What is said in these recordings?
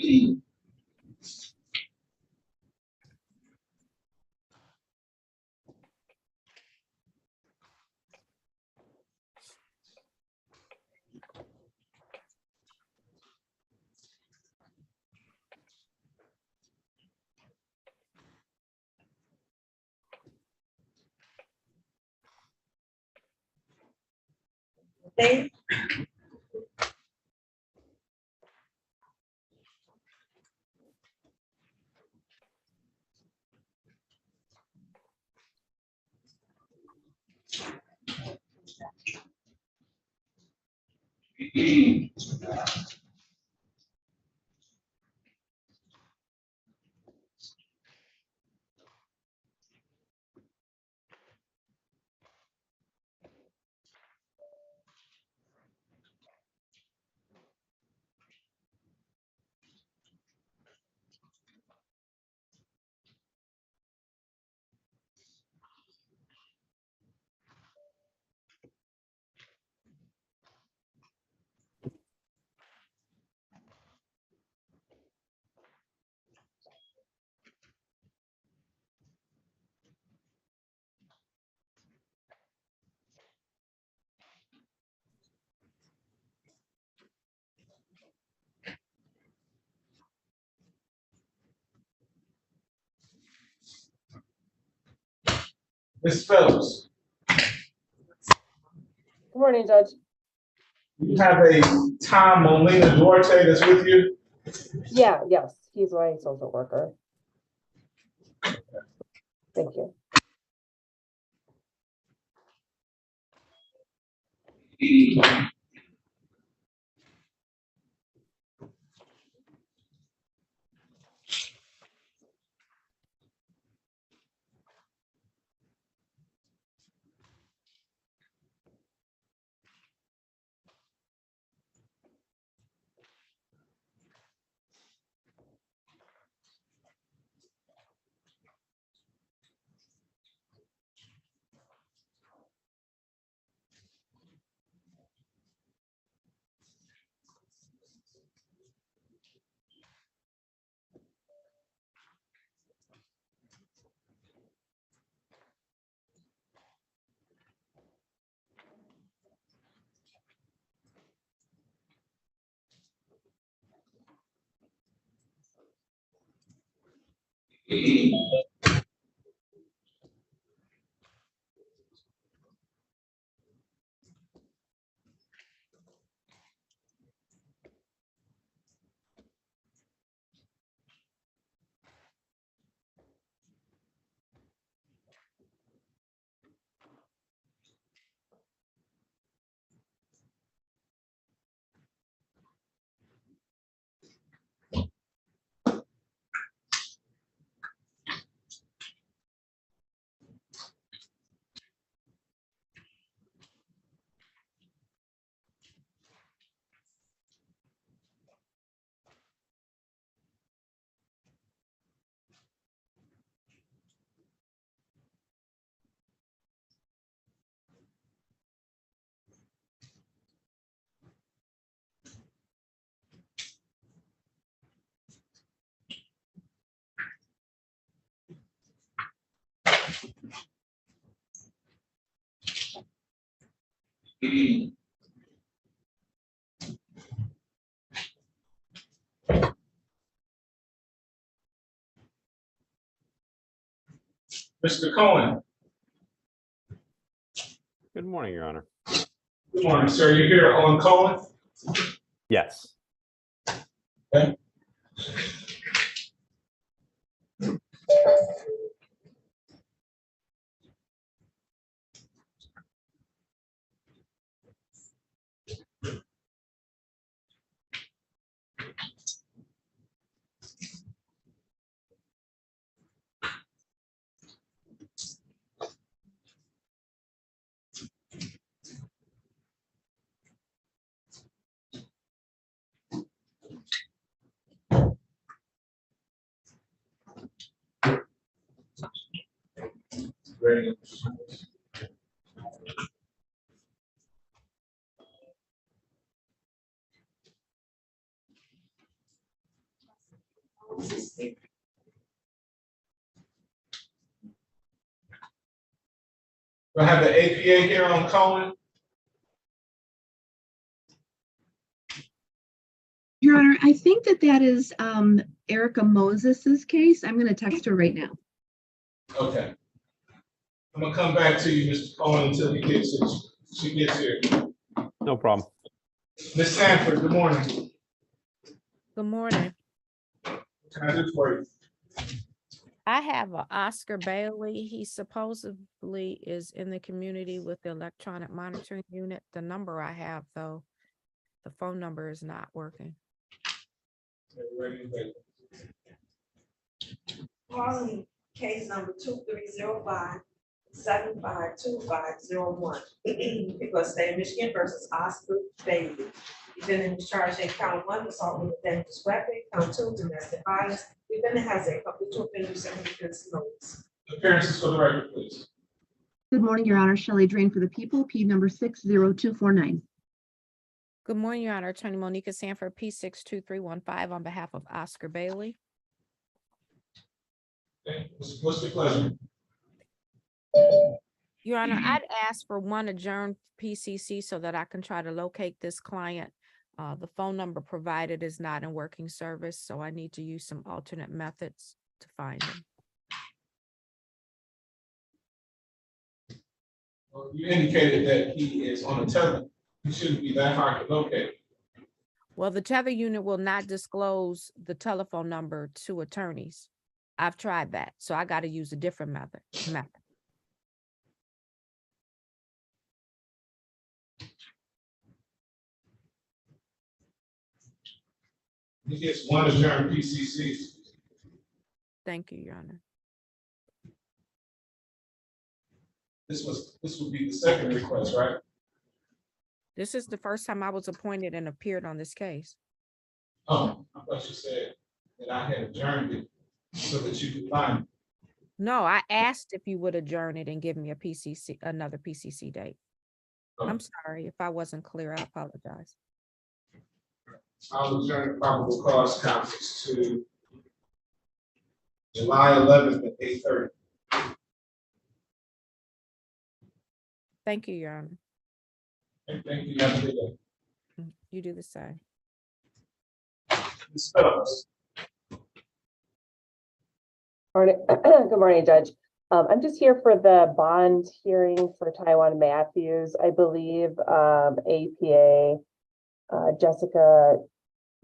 Okay. Ms. Phillips, Good morning, Judge. you have a Tom Molina Duarte that's with you? Yes, he's my social worker. Thank you. Mr. Cohen, Good morning, Your Honor. good morning, sir. You're here on Cohen? Yes. Okay. Ready. We'll have the APA here on Cohen. Your Honor, I think that is Erica Moses's case. I'm going to text her right now. Okay. I'm gonna come back to you, Mr. Cohen, until he gets it. She gets here. No problem. Ms. Sanford, good morning. Good morning. What can I do for you? I have a Oscar Bailey. He supposedly is in the community with the electronic monitoring unit. The number I have, though, the phone number is not working. Calling case number 2305-752501. People of the state of Michigan versus Oscar Bailey. Defendant is charged in count 1, assault with a dangerous weapon, count 2, domestic violence. Defendant has a public to offender second defense notice. Appearances for the record, please. Good morning, Your Honor. Shelley Drain for the People, P number 60249. Good morning, Your Honor. Attorney Monica Sanford, P62315 on behalf of Oscar Bailey. Okay. What's your pleasure? Your Honor, I'd ask for one adjourned PCC so that I can try to locate this client. The phone number provided is not in working service, so I need to use some alternate methods to find him. Well, you indicated that he is on a tether. He shouldn't be that hard to locate. Well, the tether unit will not disclose the telephone number to attorneys. I've tried that, so I got to use a different method. He gets one adjourned PCC. Thank you, Your Honor. This would be the second request, right? This is the first time I was appointed and appeared on this case. Oh, I thought you said that I had adjourned it so that you could find it. No, I asked if you would adjourn it and give me a PCC, another PCC date. Oh. I'm sorry if I wasn't clear. I apologize. I'll adjourn the probable cause conference to July 11th at 8:30. Thank you, Your Honor. Thank you. Have a good day. You do the same. Ms. Phillips. Morning. Good morning, Judge. I'm just here for the bond hearing for Taiwan Matthews. I believe APA Jessica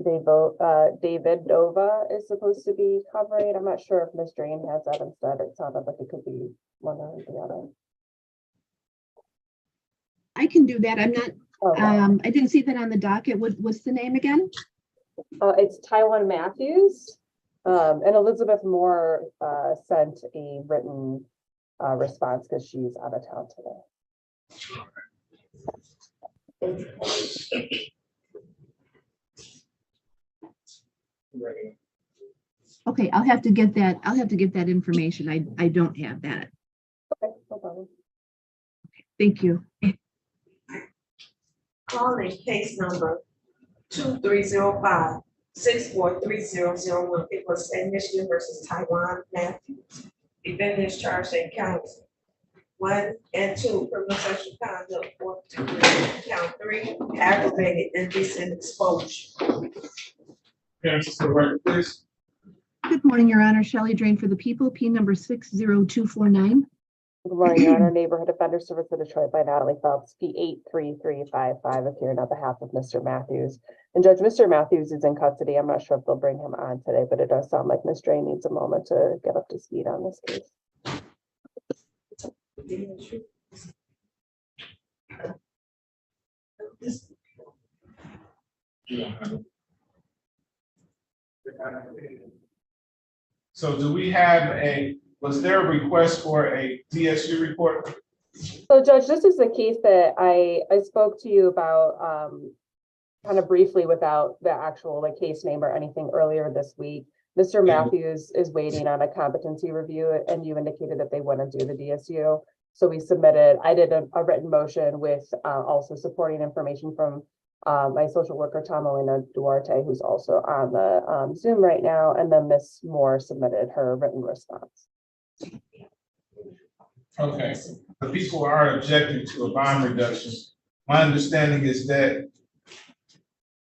David Nova is supposed to be covering. I'm not sure if Ms. Drain has that instead. It sounded like it could be one or the other. I can do that. I'm not, Okay. I didn't see that on the docket. What's the name again? It's Taiwan Matthews. And Elizabeth Moore sent a written response because she's out of town today. Okay, I'll have to get that. I'll have to get that information. I don't have that. Okay, no problem. Thank you. Calling case number 2305-643001. People of the state of Michigan versus Taiwan Matthews. Defendant is charged in counts 1 and 2, criminal sexual conduct, 4 count 3, aggravated indecent exposure. Appearances for the record, please. Good morning, Your Honor. Shelley Drain for the People, P number 60249. Good morning, Your Honor. Neighborhood Offender Service of Detroit by Natalie Phelps, P83355, appearing on behalf of Mr. Matthews. And Judge, Mr. Matthews is in custody. I'm not sure if they'll bring him on today, but it does sound like Ms. Drain needs a moment to get up to speed on this case. So do we have was there a request for a DSU report? So Judge, this is the case that I spoke to you about kind of briefly without the actual case name or anything earlier this week. Mr. Matthews is waiting on a competency review and you indicated that they wouldn't do the DSU. So we submitted, I did a written motion with also supporting information from my social worker, Melina Duarte, who's also on the Zoom right now, and then Miss Moore submitted her written response. Okay, the people are objecting to a bond reduction. My understanding is that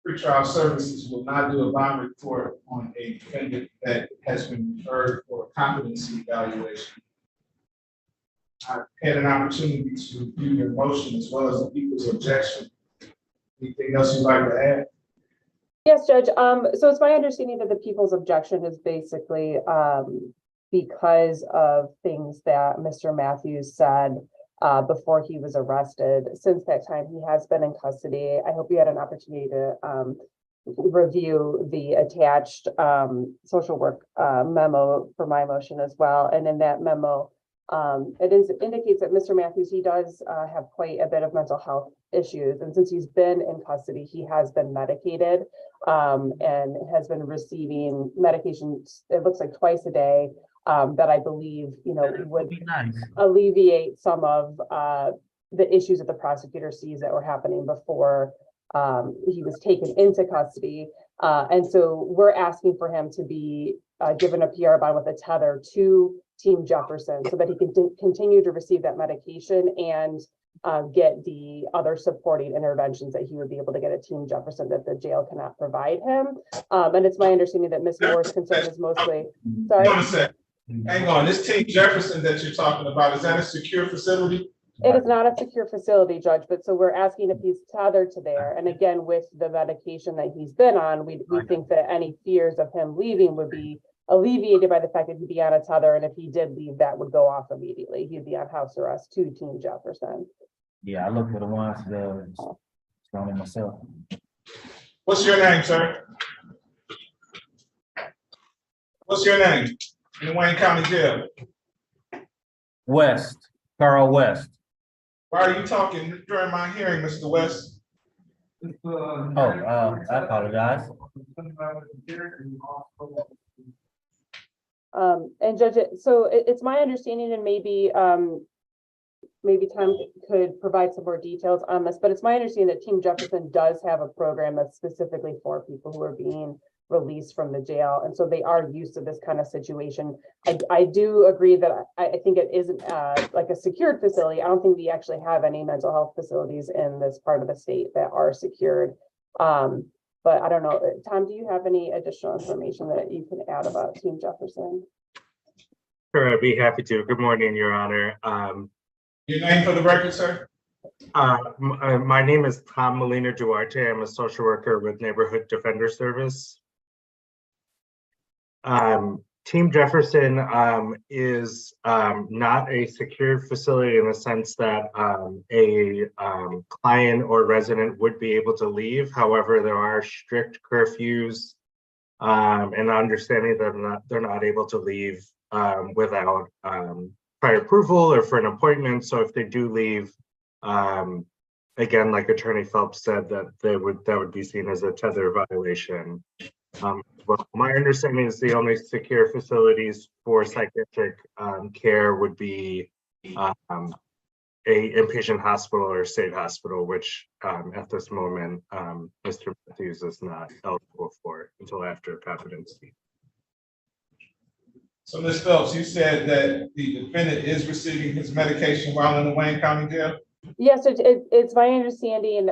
pretrial services will not do a bond report on a defendant that has been referred for a competency evaluation. I've had an opportunity to review your motion as well as the people's objection. Anything else you'd like to add? Yes, Judge. So it's my understanding that the people's objection is basically because of things that Mr. Matthews said before he was arrested. Since that time, he has been in custody. I hope you had an opportunity to review the attached social work memo for my motion as well. And in that memo, indicates that Mr. Matthews, he does have quite a bit of mental health issues. And since he's been in custody, he has been medicated and has been receiving medications, it looks like twice a day, that I believe, would alleviate some of the issues that the prosecutor sees that were happening before he was taken into custody. And so we're asking for him to be given a PR bond with a tether to Team Jefferson so that he can continue to receive that medication and get the other supporting interventions that he would be able to get at Team Jefferson that the jail cannot provide him. And it's my understanding that Ms. Moore's concern is mostly, sorry. Hang on a sec. Hang on, this Team Jefferson that you're talking about, is that a secure facility? It is not a secure facility, Judge, but so we're asking if he's tethered to there. And again, with the medication that he's been on, we think that any fears of him leaving would be alleviated by the fact that he'd be on a tether. And if he did leave, that would go off immediately. He'd be on house arrest to Team Jefferson. Yeah, I look for the ones that strong in myself. What's your name, sir? What's your name? In Wayne County Jail. West, Carl West. Why are you talking during my hearing, Mr. West? I apologize. And Judge, so it's my understanding, and maybe Tom could provide some more details on this, but it's my understanding that Team Jefferson does have a program that's specifically for people who are being released from the jail. And so they are used to this kind of situation. I do agree that I think it isn't like a secured facility. I don't think we actually have any mental health facilities in this part of the state that are secured. But I don't know, Tom, do you have any additional information that you can add about Team Jefferson? Sure, I'd be happy to. Good morning, Your Honor. Your name for the record, sir? My name is Melina Duarte. I'm a social worker with Neighborhood Defender Service. Team Jefferson is not a secure facility in the sense that a client or resident would be able to leave. However, there are strict curfews and understanding that they're not able to leave without prior approval or for an appointment. So if they do leave, again, like Attorney Phelps said, that would be seen as a tether violation. Well, my understanding is the only secure facilities for psychiatric care would be a inpatient hospital or state hospital, which at this moment, Mr. Matthews is not eligible for until after competency. So Ms. Phelps, you said that the defendant is receiving his medication while in the Wayne County Jail? Yes, it's my understanding.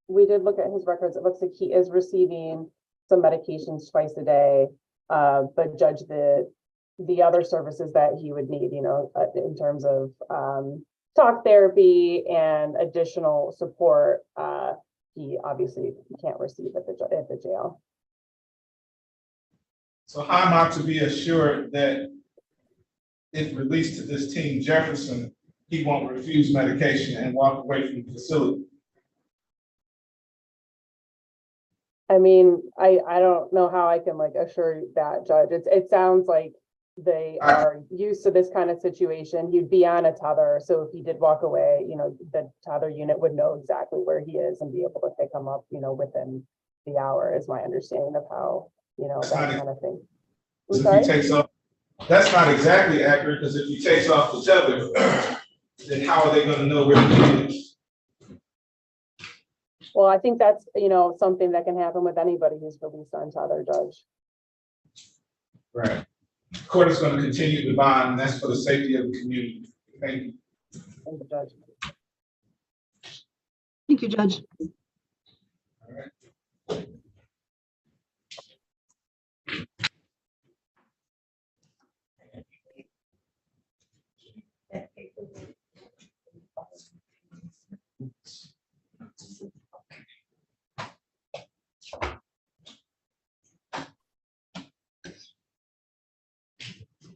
We did look at his records. It looks like he is receiving some medications twice a day, but Judge, the other services that he would need, in terms of talk therapy and additional support, he obviously can't receive at the jail. So how am I to be assured that if released to this Team Jefferson, he won't refuse medication and walk away from the facility? I mean, I don't know how I can assure that, Judge. It sounds like they are used to this kind of situation. He'd be on a tether, so if he did walk away, the tether unit would know exactly where he is and be able to pick him up, within the hour, is my understanding of how, that kind of thing. I'm sorry? That's not exactly accurate, because if he takes off the tether, then how are they going to know where he is? Well, I think that's, something that can happen with anybody who's released on tether, Judge. Right. Court is going to continue the bond, and that's for the safety of the community. Thank you. Thank you, Judge. Thank you, Judge. All right.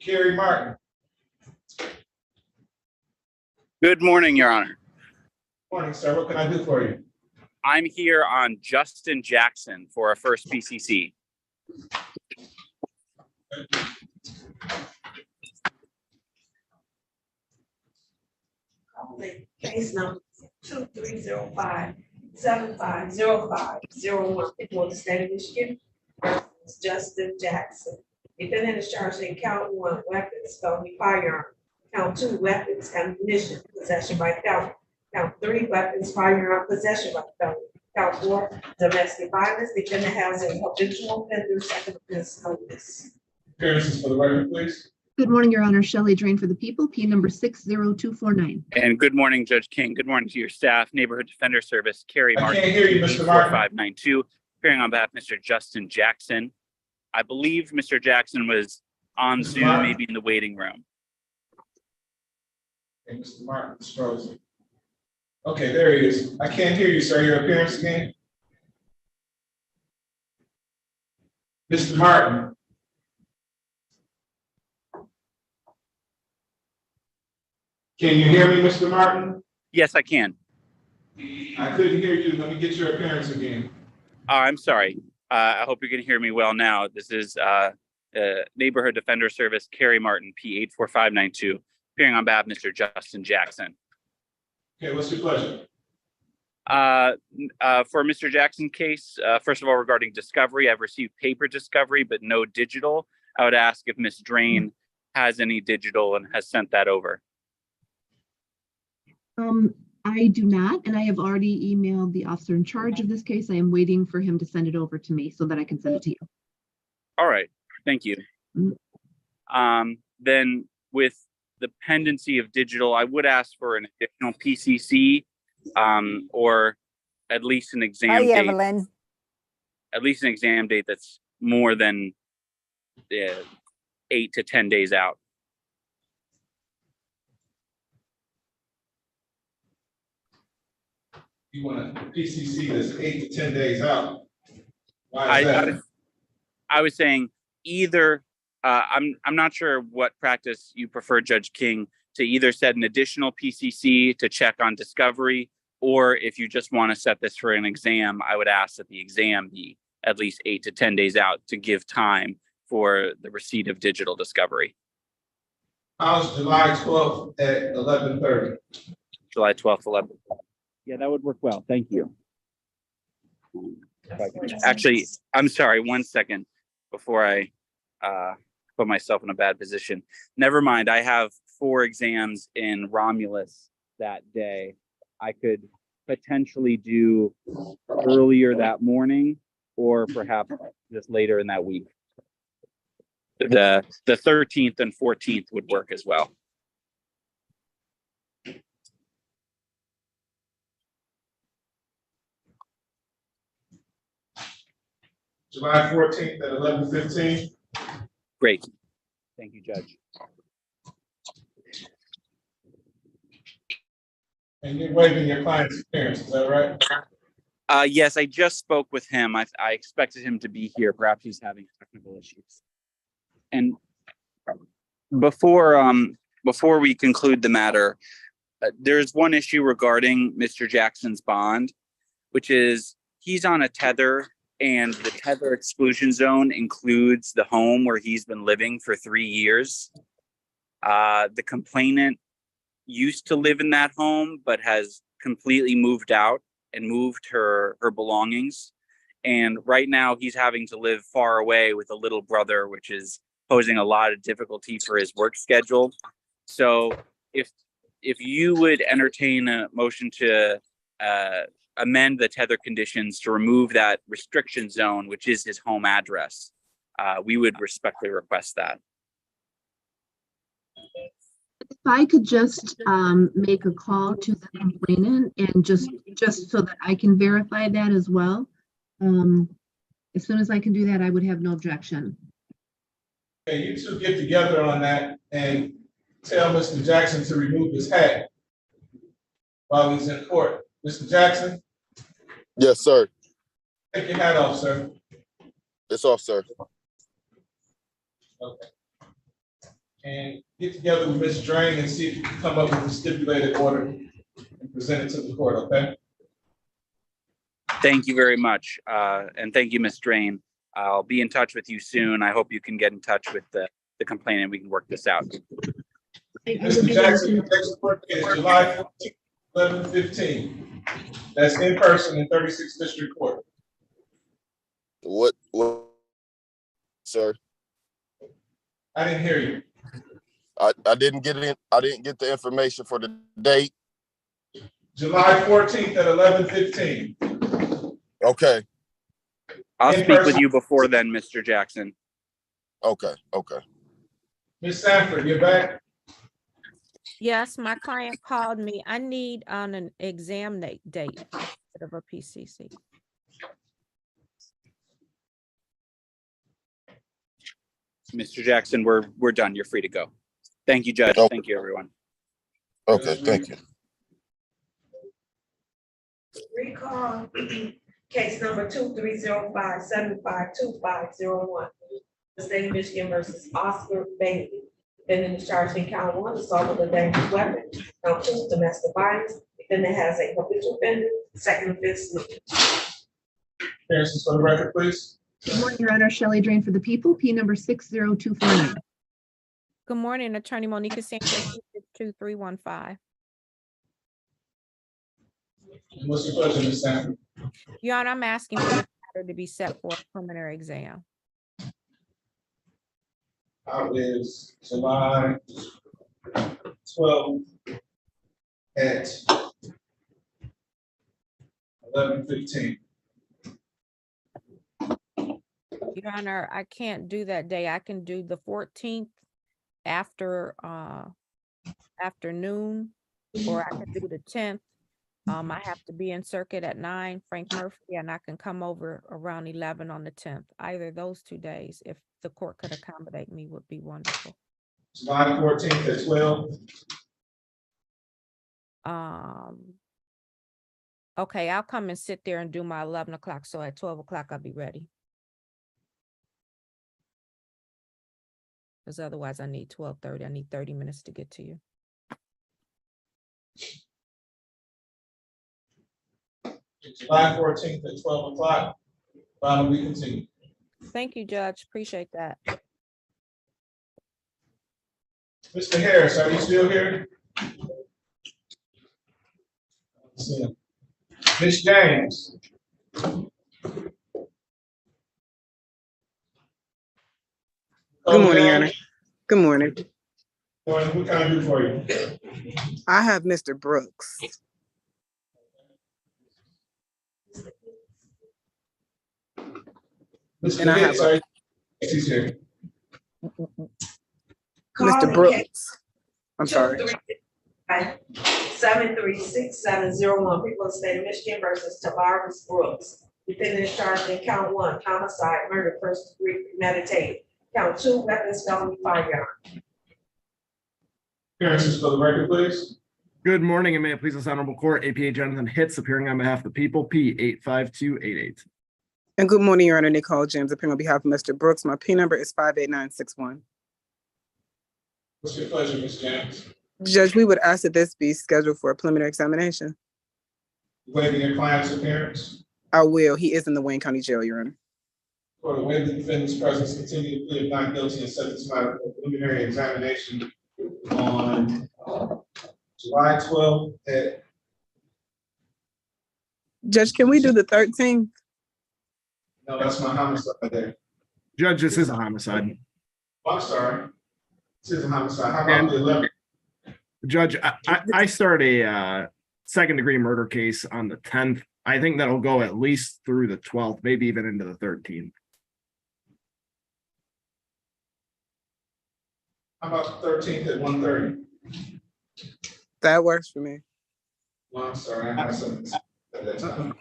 Kerry Martin. Good morning, Your Honor. Morning, sir. What can I do for you? I'm here on Justin Jackson for a first PCC. Case number 2305-750501 before the state of Michigan versus Justin Jackson. Defendant is charged in count 1, weapons, felony firearm. Count 2, weapons, ammunition, possession by felon. Count 3, weapons, firearm, possession by felon. Count 4, domestic violence. Defendant has a habitual offender second offense notice. Appearances for the record, please. Good morning, Your Honor. Shelley Drain for the people, P number 60249. And good morning, Judge King. Good morning to your staff, Neighborhood Defender Service, Kerry I Martin. can't hear you, Mr. Martin. 4592, appearing on behalf of Mr. Justin Jackson. I believe Mr. Jackson was on Mr. Zoom, Martin? maybe in the waiting room. Okay, Mr. Martin is frozen. Okay, there he is. I can't hear you, sir. Your appearance again? Mr. Martin. Can you hear me, Mr. Martin? Yes, I can. I couldn't hear you. Let me get your appearance again. I'm sorry. I hope you can hear me well now. This is Neighborhood Defender Service, Kerry Martin, P84592, appearing on behalf of Mr. Justin Jackson. Okay, what's your pleasure? For Mr. Jackson case, first of all, regarding discovery, I've received paper discovery, but no digital. I would ask if Ms. Drain has any digital and has sent that over. I do not, and I have already emailed the officer in charge of this case. I am waiting for him to send it over to me so that I can send it to you. All right, thank you. Then with the pendency of digital, I would ask for an additional PCC or at least an exam Hi, date. Evelyn. At least an exam date that's more than 8 to 10 days out. You want a PCC that's 8 to 10 days out? Why is that? I was saying either, I'm not sure what practice you prefer, Judge King, to either set an additional PCC to check on discovery, or if you just want to set this for an exam, I would ask that the exam be at least 8 to 10 days out to give time for the receipt of digital discovery. How's July 12th at 11:30? July 12th, 11th. Yeah, that would work well. Thank you. Actually, I'm sorry, 1 second before I put myself in a bad position. Never mind. I have 4 exams in Romulus that day. I could potentially do earlier that morning or perhaps just later in that week. The 13th and 14th would work as well. July 14th at 11:15. Great. Thank you, Judge. And you're waiving your client's appearance, is that right? Yes, I just spoke with him. I expected him to be here. Perhaps he's having technical issues. And before we conclude the matter, there's one issue regarding Mr. Jackson's bond, which is he's on a tether, and the tether exclusion zone includes the home where he's been living for 3 years. The complainant used to live in that home, but has completely moved out and moved her belongings. And right now he's having to live far away with a little brother, which is posing a lot of difficulty for his work schedule. So if you would entertain a motion to amend the tether conditions to remove that restriction zone, which is his home address. We would respectfully request that. If I could just make a call to the complainant and just so that I can verify that as well. As soon as I can do that, I would have no objection. Okay, you two get together on that and tell Mr. Jackson to remove his hat while he's in court. Mr. Jackson, Yes, sir. take your hat off, sir. It's off, sir. Okay. And get together with Ms. Drain and see if you can come up with a stipulated order and present it to the court, okay? Thank you very much. And thank you, Ms. Drain. I'll be in touch with you soon. I hope you can get in touch with the complainant. We can work this out. Mr. Jackson, your next court date is July 14th, 11:15. That's in person in 36th District Court. What, sir? I didn't hear you. I didn't get it. I didn't get the information for the date. July 14th at 11:15. Okay, I'll In speak with person. you before then, Mr. Jackson. okay. Ms. Sanford, you're back? Yes, my client called me. I need on an exam date instead of a PCC. Mr. Jackson, we're done. You're free to go. Thank you, Judge. Okay. Thank you, everyone. Okay, thank you. Recall case number 2305752501. The state of Michigan versus Oscar Bailey. Defendant is charged in count 1, assault with a dangerous weapon. Count 2, domestic violence. Defendant has a habitual offender. Second offense. Appearances for the record, please. Good morning, Your Honor. Shelley Drain for the people, P number 60249. Good morning, Attorney Monica Sanchez, 2315. And what's your pleasure, Ms. Sanford? Your Honor, I'm asking for the matter to be set for a preliminary exam. Out is July 12th at 11:15. Your Honor, I can't do that day. I can do the 14th after afternoon, or I can do the 10th. I have to be in circuit at 9, Frank Murphy, and I can come over around 11 on the 10th. Either of those 2 days, if the court could accommodate me, would be wonderful. July 14th at 12. Okay, I'll come and sit there and do my 11 o'clock. So at 12 o'clock, I'll be ready. Because otherwise I need 12:30. I need 30 minutes to get to you. July 14th at 12 o'clock. We continue. Thank you, Judge. Appreciate that. Mr. Harris, are you still here? See him. Ms. James. Good morning, Your Honor. Good morning. What can I do for you? I have Mr. Brooks. Mr. And I have Hicks, are you? He's here. Mr. Brooks. I'm sorry. 736-701, people of the state of Michigan versus Tavares Brooks. Defendant is charged in count 1, homicide, murder, first degree premeditated. Count 2, weapons, felony, firearm. Appearances for the record, please. Good morning, and may it please this honorable court, APA Jonathan Hitz, appearing on behalf of the people, P85288. And good morning, Your Honor. Nicole James, appearing on behalf of Mr. Brooks. My P number is 58961. What's your pleasure, Ms. James? Judge, we would ask that this be scheduled for a preliminary examination. Waiving your client's appearance. I will. He is in the Wayne County Jail, Your Honor. For the waive the defendant's presence, continue to plead not guilty and set this matter for preliminary examination on July 12th at. Judge, can we do the 13th? No, that's my homicide there. Judge, this is a homicide. I'm sorry. This is a homicide. How about the 11th? Judge, I start a second degree murder case on the 10th. I think that'll go at least through the 12th, maybe even into the 13th. How about the 13th at 1:30? That works for me. No, I'm sorry, I have something at that time.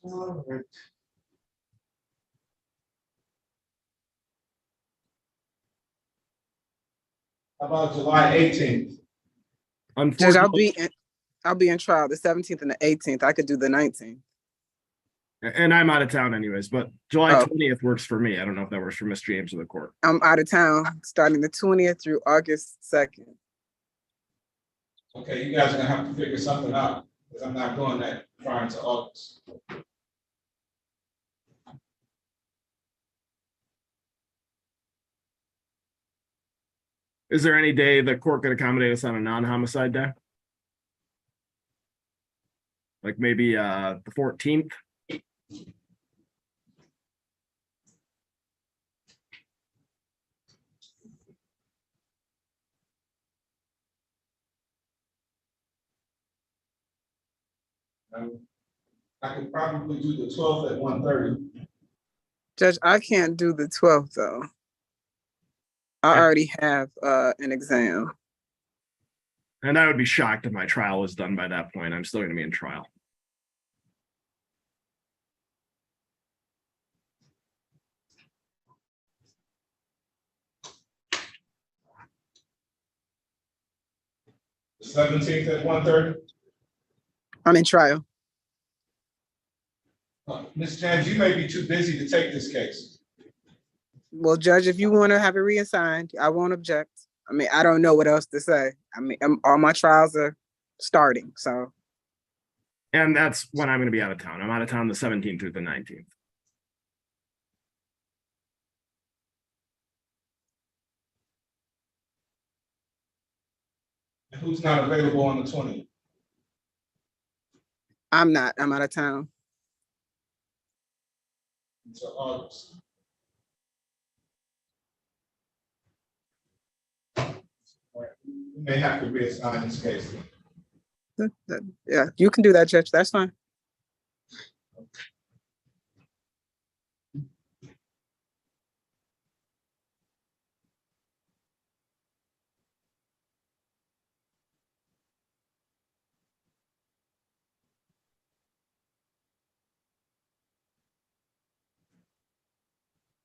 All right. How about July 18th? Judge, Unfortunately, I'll be in trial the 17th and the 18th. I could do the 19th. and I'm out of town anyways, but July Oh. 20th works for me. I don't know if that works for Ms. James or the court. I'm out of town starting the 20th through August 2nd. Okay, you guys are gonna have to figure something out, because I'm not going that far into August. Is there any day the court could accommodate us on a non-homicide day? Like maybe the 14th? I could probably do the 12th at 1:30. Judge, I can't do the 12th though. I already have an exam. And I would be shocked if my trial was done by that point. I'm still going to be in trial. The 17th at 1:30. I'm in trial. Ms. James, you may be too busy to take this case. Well, Judge, if you want to have it reassigned, I won't object. I mean, I don't know what else to say. I mean, all my trials are starting, so. And that's when I'm going to be out of town. I'm out of town the 17th through the 19th. And who's not available on the 20th? I'm not. I'm out of town. Until August. All right. We may have to reassign this case. Yeah, you can do that, Judge. That's fine.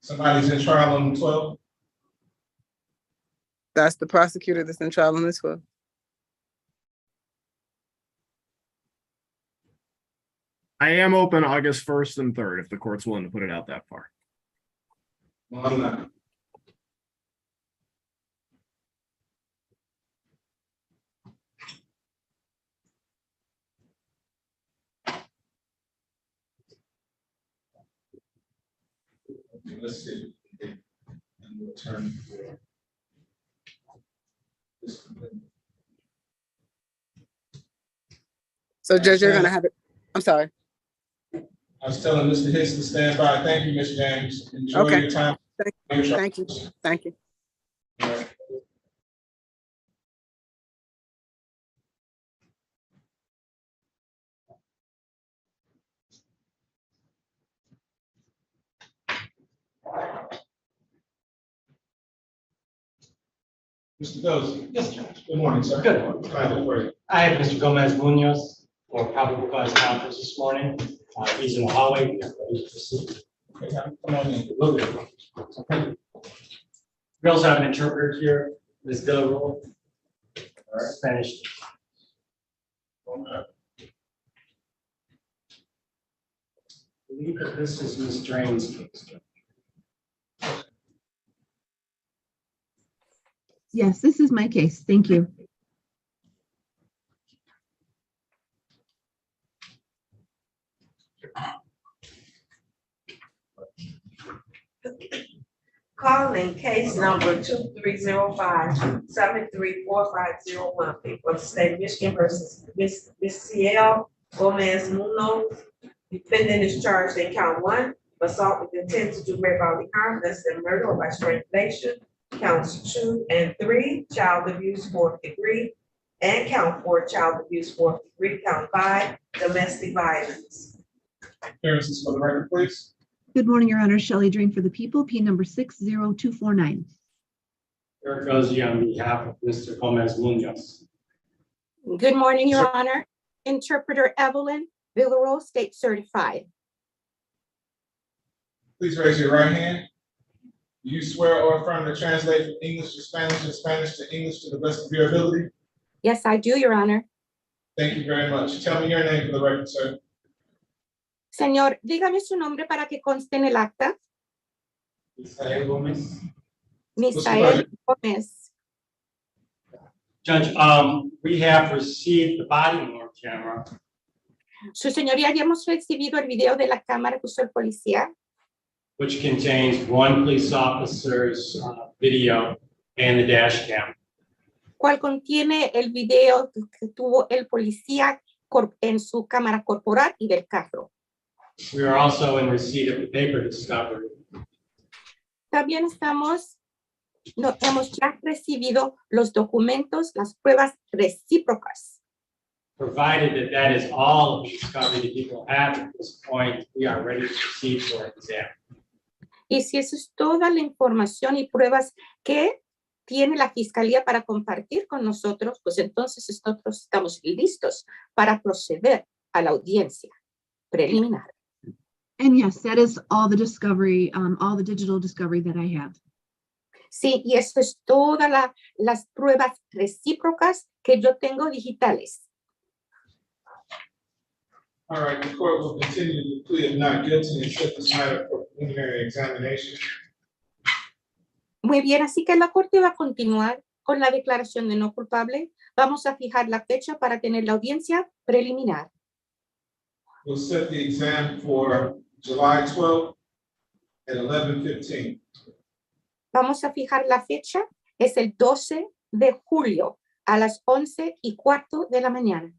Somebody's in trial on the 12th. That's the prosecutor that's in trial on this one. I am open August 1st and 3rd if the court's willing to put it out that far. Well, I'm not. Okay, let's see. And we'll turn for this. So, Judge, you're gonna have it. I'm sorry. I was telling Mr. Hicks to stand by. Thank you, Ms. James. Enjoy Okay. your time. Thank you. Thank you. All right. Mr. Dozy. Yes, Judge. Good morning, sir. Good. Fine, don't worry. I have Mr. Gomez Munoz for probable cause conference this morning. He's in the hallway. We are ready to proceed. Okay, come on in. Will do. We also have an interpreter here, Ms. Dillerole. All right. Spanish. Okay. I believe that this is Ms. Drain's case. Yes, this is my case. Thank you. Calling case number 2305-734501, people of the state of Michigan versus Miss CL Gomez Munoz. Defendant is charged in count 1, assault with intent to do great bodily harm, less than murder or by strangulation. Counts 2 and 3, child abuse, fourth degree, and count 4, child abuse, fourth degree, count 5, domestic violence. Appearances for the record, please. Good morning, Your Honor. Shelley Drain for the people, P number 60249. Eric Guzzi on behalf of Mr. Gomez Munoz. Good morning, Your Honor. Interpreter Evelyn Villarreal, state certified. Please raise your right hand. Do you swear or affirm to translate from English to Spanish and Spanish to English to the best of your ability? Yes, I do, Your Honor. Thank you very much. Tell me your name for the record, sir. Señor, dígame su nombre para que conste en el acta. Misael Gomez. Misael Gómez. Judge, we have received the body worn camera, Su señoría, ya hemos recibido el video de la cámara que usó el policía, which contains one police officer's video and the dash cam. cual contiene el video que tuvo el policía en su cámara corporal y del carro. We are also in receipt of the paper discovery, También hemos ya recibido los documentos, las pruebas recíprocas. provided that is all of the discovery that people have at this point. We are ready to proceed for exam. Y si eso es toda la información y pruebas que tiene la fiscalía para compartir con nosotros, pues entonces nosotros estamos listos para proceder a la audiencia preliminar. And yes, that is all the discovery, all the digital discovery that I have. Sí, y eso es todas las pruebas recíprocas que yo tengo digitales. All right, the court will continue to plea of not guilty and set this matter for preliminary examination. Muy bien, así que la corte va a continuar con la declaración de no culpable. Vamos a fijar la fecha para tener la audiencia preliminar. We'll set the exam for July 12th at 11:15. Vamos a fijar la fecha, es el 12 de julio a las 11:15 de la mañana.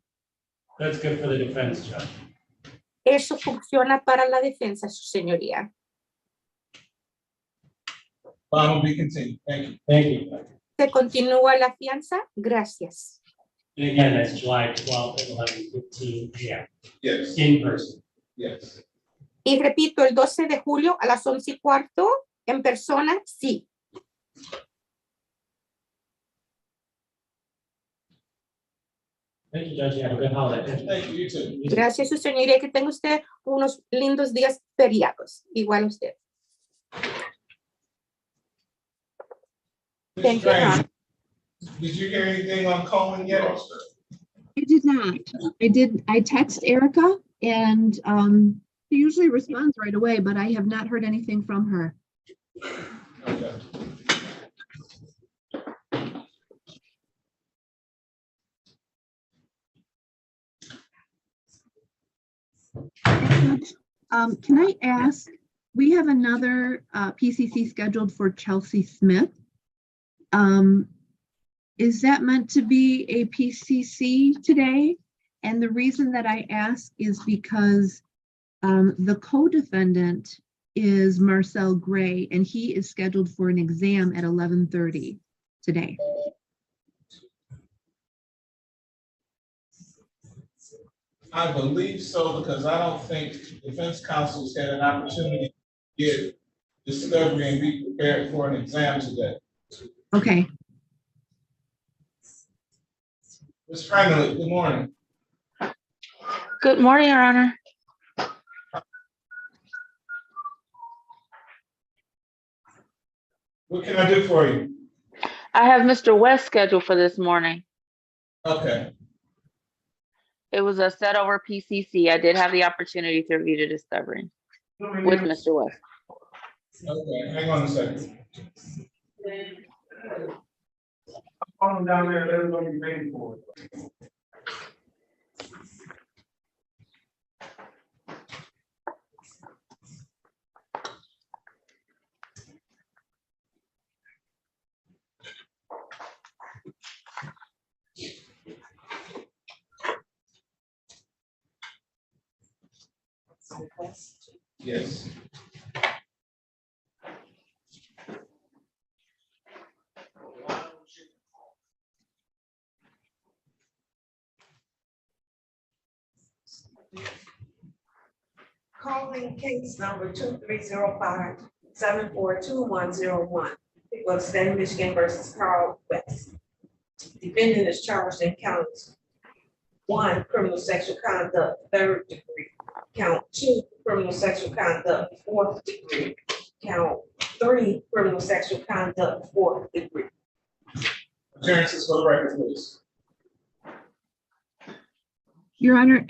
That's good for the defense, Judge. Eso funciona para la defensa, su señoría. Bond will be continued. Thank you. Thank you. Se continúa la fianza. Gracias. And again, that's July 12th at 11:15 p.m. Yes, in person. yes. Y repito, el 12 de julio a las 11:15 en persona, sí. Thank you, Judge. You have a good holiday. Thank you, you too. Gracias, su señoría. Que tenga usted unos lindos días feriados. Igual usted. Thank you, Your Honor. Did you hear anything on Cohen yet? I did not. I text Erica and she usually responds right away, but I have not heard anything from her. Okay. Can I ask, we have another PCC scheduled for Chelsea Smith. Is that meant to be a PCC today? And the reason that I ask is because the co-defendant is Marcel Gray, and he is scheduled for an exam at 11:30 today. I believe so, because I don't think defense counsels had an opportunity to get discovery and be prepared for an exam today. Okay. Ms. Franklin, good morning. Good morning, Your Honor. What can I do for you? I have Mr. West scheduled for this morning. Okay, It was a set over PCC. I did have the opportunity to review the discovery with Mr. West. okay, hang on a second. Phone down there, everybody be waiting for it. Yes. Calling case number 2305-742101. People of the state of Michigan versus Carl West. Defendant is charged in counts 1, criminal sexual conduct, 3rd degree. Count 2, criminal sexual conduct, 4th degree. Count 3, criminal sexual conduct, 4th degree. Appearances for the record, please. Your Honor,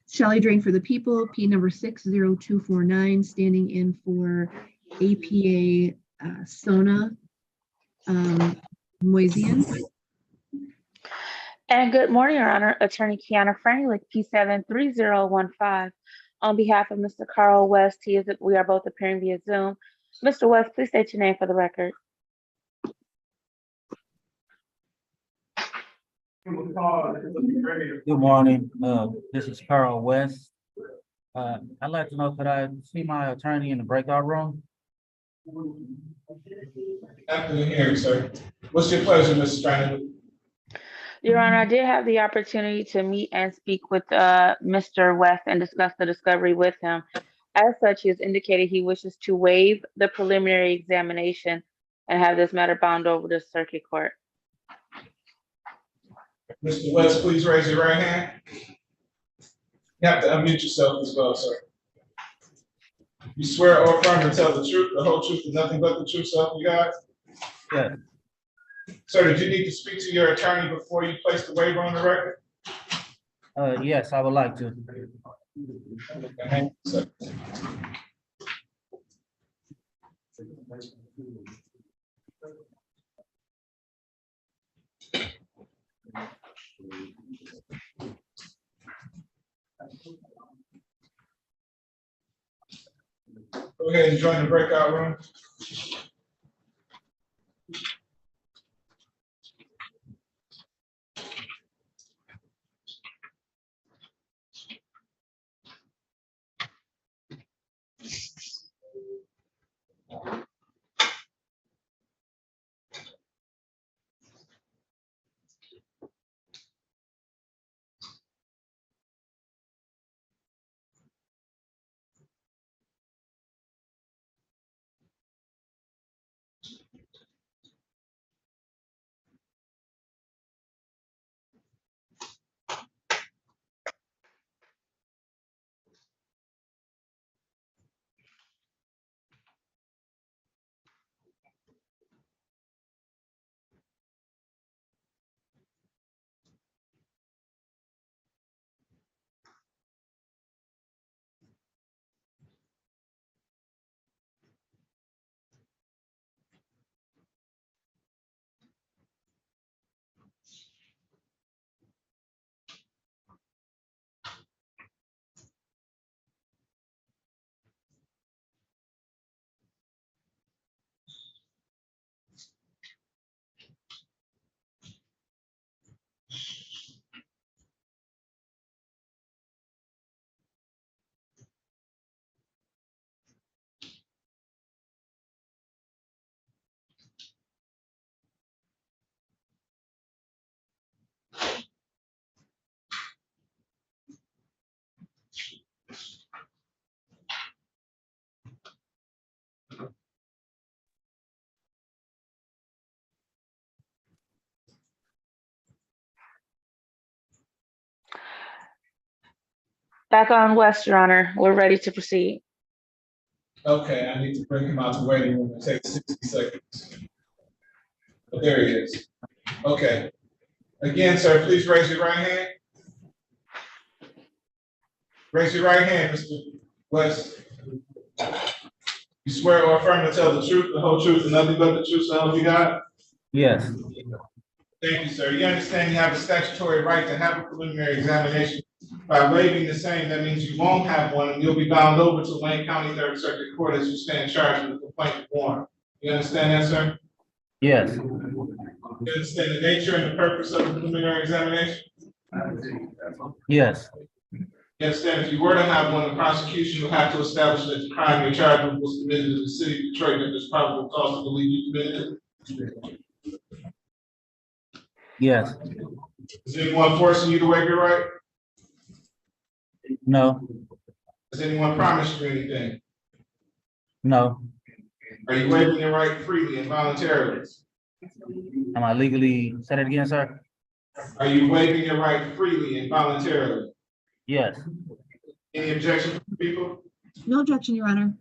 Shelley Drain for the People, P number 60249, standing in for APA Sona Moisian. And good morning, Your Honor. Attorney Kiana Franglick, P73015. On behalf of Mr. Carl West, we are both appearing via Zoom. Mr. West, please state your name for the record. Good morning. This is Carl West. I'd like to know, could I see my attorney in the breakout room? After the hearing, sir. What's your pleasure, Mr. Strainer? Your Honor, I did have the opportunity to meet and speak with Mr. West and discuss the discovery with him. As such, he has indicated he wishes to waive the preliminary examination and have this matter bound over to circuit court. Mr. West, please raise your right hand. You have to unmute yourself as well, sir. You swear or affirm to tell the truth, the whole truth, and nothing but the truth, so help you God? Yeah. Sir, did you need to speak to your attorney before you place the waiver on the record? Yes, I would like to. Okay, sir. Go ahead and join the breakout room. Back on West, Your Honor. We're ready to proceed. Okay, I need to bring him out the waiting room. It takes 60 seconds. But there he is. Okay. Again, sir, please raise your right hand. Raise your right hand, Mr. West. You swear or affirm to tell the truth, the whole truth, and nothing but the truth, so help you God? Yes. Thank you, sir. You understand you have a statutory right to have a preliminary examination. By waiving the same, that means you won't have one, and you'll be bound over to Wayne County Third Circuit Court as you stand charged with the complaint form. You understand that, sir? Yes. You understand the nature and the purpose of the preliminary examination? Yes. You understand if you were to have one, the prosecution will have to establish that the crime you're charged with was committed in the city of Detroit, and there's probable cause to believe you committed it. Yes. Is anyone forcing you to waive your right? No, Has anyone promised you anything? no. Are you waiving your right freely and voluntarily? Am I legally, say that again, sir? Are you waiving your right freely and voluntarily? Yes. Any objection from people? No objection, Your Honor.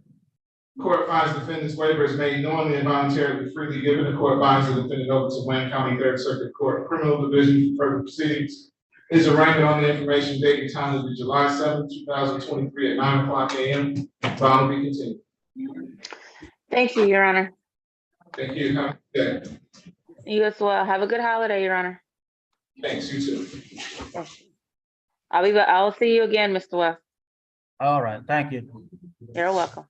Court finds defendant's waiver is made knowingly and voluntarily freely given. The court binds the defendant over to Wayne County Third Circuit Court Criminal Division for further proceedings. Is arraignment on the information date and time of the July 7th, 2023 at 9:00 a.m. Bond will be continued. Thank you, Your Honor. Thank you. Have a good day. You as well. Have a good holiday, Your Honor. Thanks, you too. I'll see you again, Mr. West. All right, thank you. You're welcome.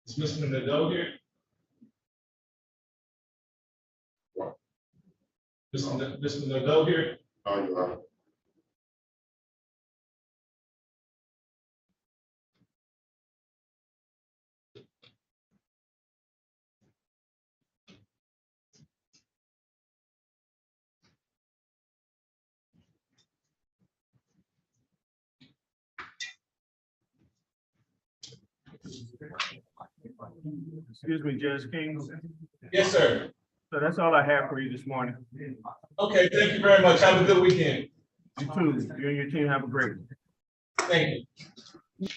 Is Mr. Nadeau here? Mr. Nadeau here? Oh, you are. Excuse me, Judge King. Yes, sir. So that's all I have for you this morning. Okay, thank you very much. Have a good weekend. You too. You and your team have a great one. Thank you.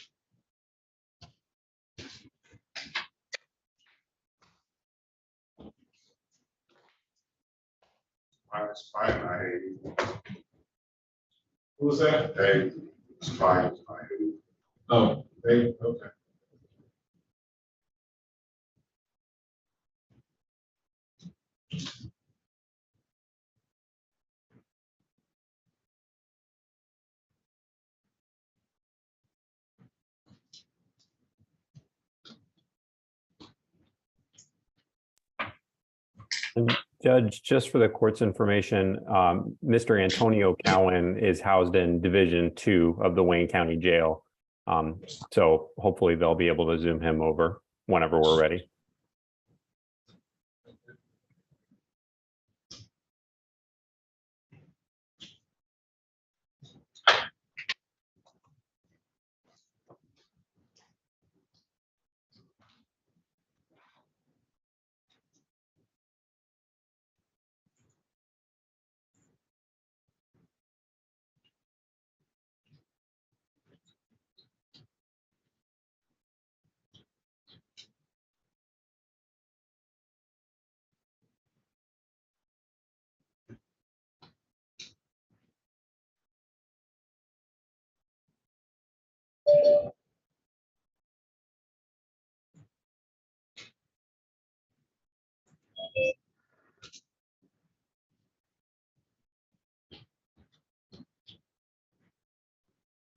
It's fine, Who was that? Hey, it's fine. Oh, they, okay. And Judge, just for the court's information, Mr. Antonio Cowan is housed in Division 2 of the Wayne County Jail. So hopefully they'll be able to Zoom him over whenever we're ready.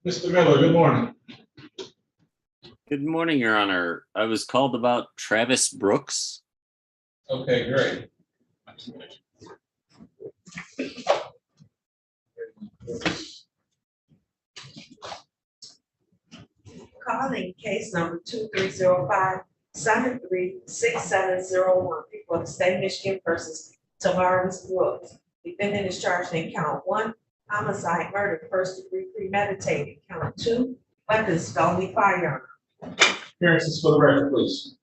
Mr. Miller, good morning. Good morning, Your Honor. I was called about Travis Brooks. Okay, great. Calling case number 2305-736701, people of the state of Michigan versus Tavares Brooks. Defendant is charged in count 1, homicide, murder, first degree premeditated. Count 2, weapons, felony firearm. Appearances for the record, please.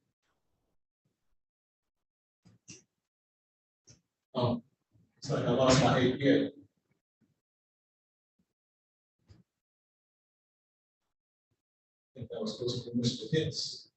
Oh, it's like I lost my APA. I think that was supposed to be Mr. Hitz.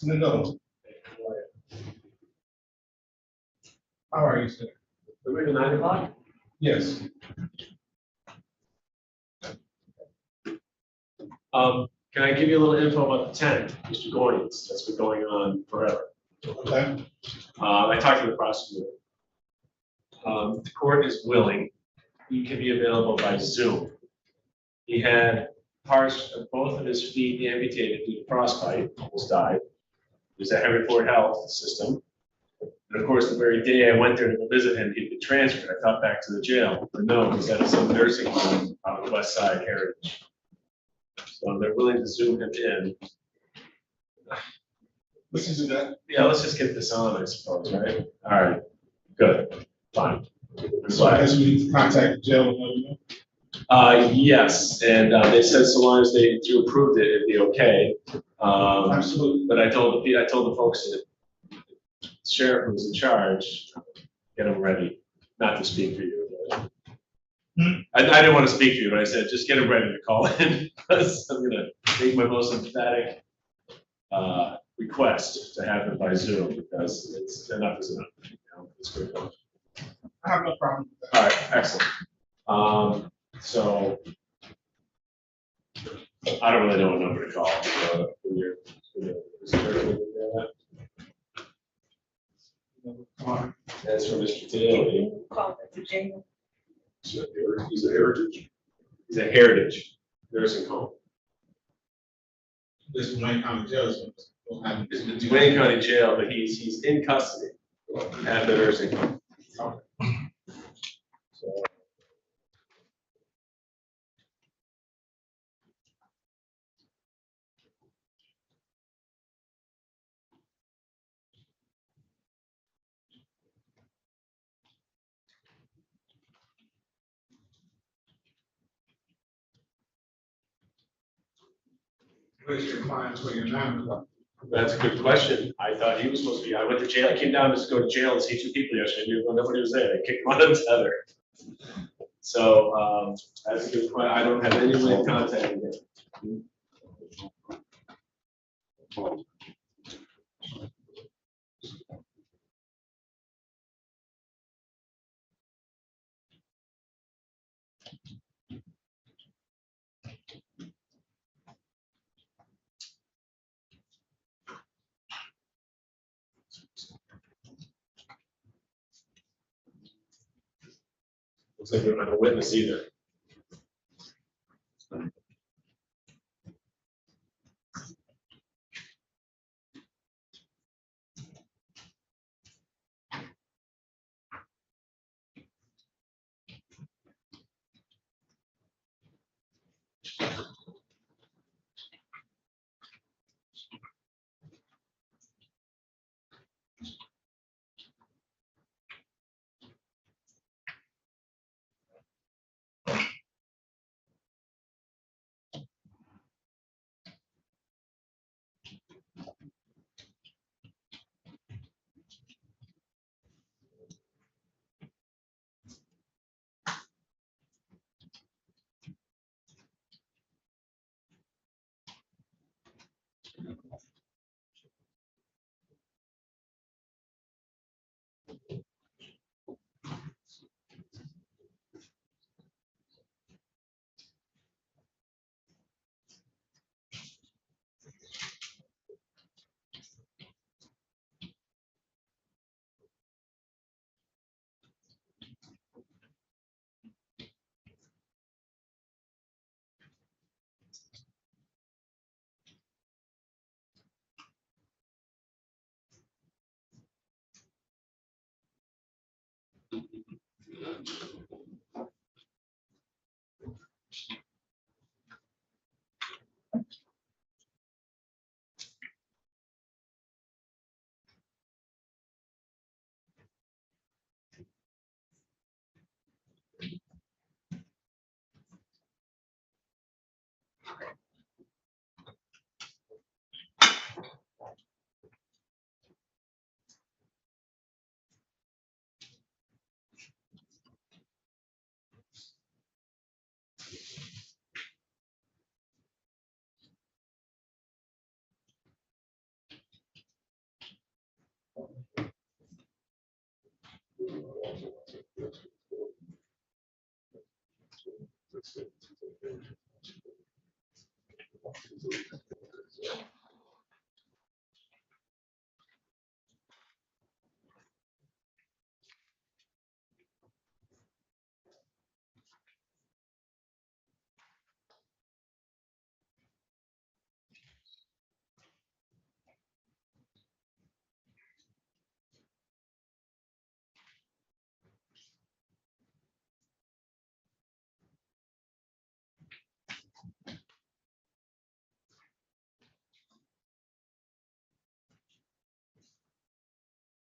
No. How are you, sir? We're at 9 o'clock? Yes. Can I give you a little info about the tenant, Mr. Goins? That's been going on forever. Okay. I talked to the prosecutor. The court is willing. He can be available by Zoom. He had parts of both of his feet amputated due to frostbite, almost died. He was at Henry Health System. And of course, the very day I went there to go visit him, he'd been transferred. I thought back to the jail, but no, he's at some nursing home on the West Side Heritage. So they're willing to Zoom him in. Listen to that. Yeah, let's just get this on, I suppose, right? All right, good, fine. So I guess we need to contact the jail and let them know. Yes, and they said so long as you approved it, it'd be okay. Absolutely. But I told the folks that the sheriff who's in charge, get them ready, not to speak for you. But I didn't want to speak to you, but I said, just get him ready to call in, because I'm gonna make my most emphatic request to have it by Zoom, because it's enough is enough. You know, it's good. I have no problem with that. All right, excellent. So I don't really know what number to call. That's for Mr. Taylor. Call it to jail. He's a heritage. He's a heritage nursing home. This is Wayne County Jail. It's Wayne County Jail, but he's in custody at the nursing home. So, Where's your clients, where your name? that's a good question. I thought he was supposed to be, I went to jail, I came down to go to jail and see two people yesterday, nobody was there, they kicked him out of the tether. So, that's a good question, I don't have any way of contacting him. Looks like we don't have a witness either.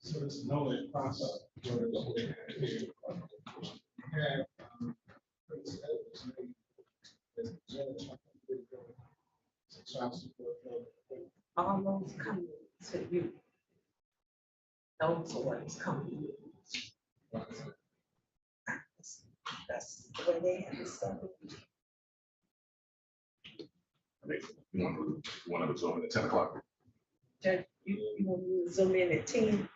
So it's no process. Almost coming to you. Those are what's coming. That's the way they have this stuff. One of us over at 10 o'clock. Judge, you want me to zoom in at 10?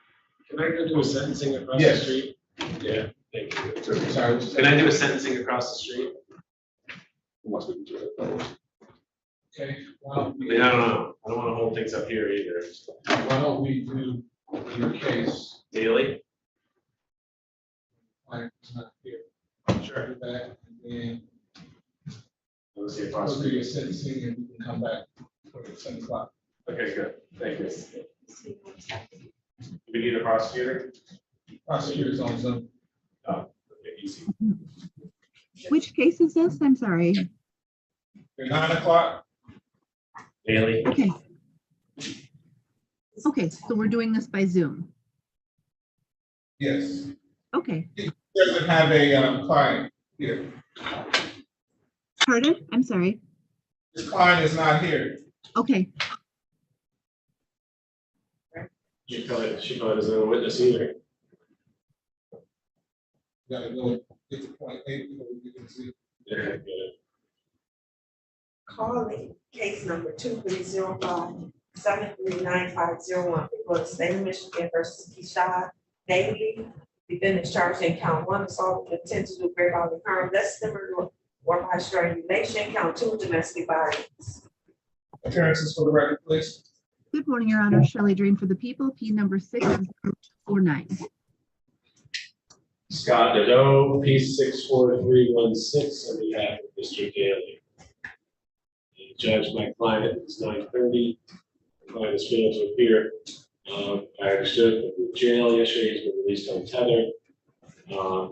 Can I go do a sentencing across the Yes. street? Yeah, thank you. Sorry. Can I do a sentencing across the street? Okay, why don't I we, mean, I don't know. I don't want to hold things up here either. why don't we do your case? Daily? Like, it's not here. Sure. Do that, and then Let's see, we'll do your sentencing, and we can come back for 10 o'clock. Okay, good. Thank you. Do we need a prosecutor? Prosecutor's on Zoom. Oh, okay, easy. Which case is this? I'm sorry. 9 o'clock? Daily? Okay. Okay, so we're doing this by Zoom. Yes. Okay. He doesn't have a client here. Pardon? I'm sorry. His client is not here. Okay. She probably doesn't have a witness either. Gotta go get to point A before we can see. Yeah, I get it. Calling case number 2305-739-501 before the state of Michigan versus Keishad Daily. Defendant charged in count 1, assault with intent to do great bodily harm, less than murder or by strangulation. Count 2, domestic violence. Appearances for the record, please. Good morning, Your Honor. Shelley Drain for the people, P number 60249. Scott Nadeau, P 64316, on behalf of Mr. Daly. Judge, my client is 9:30. My client is failed to appear. I understood from the jail yesterday he's been released on tether.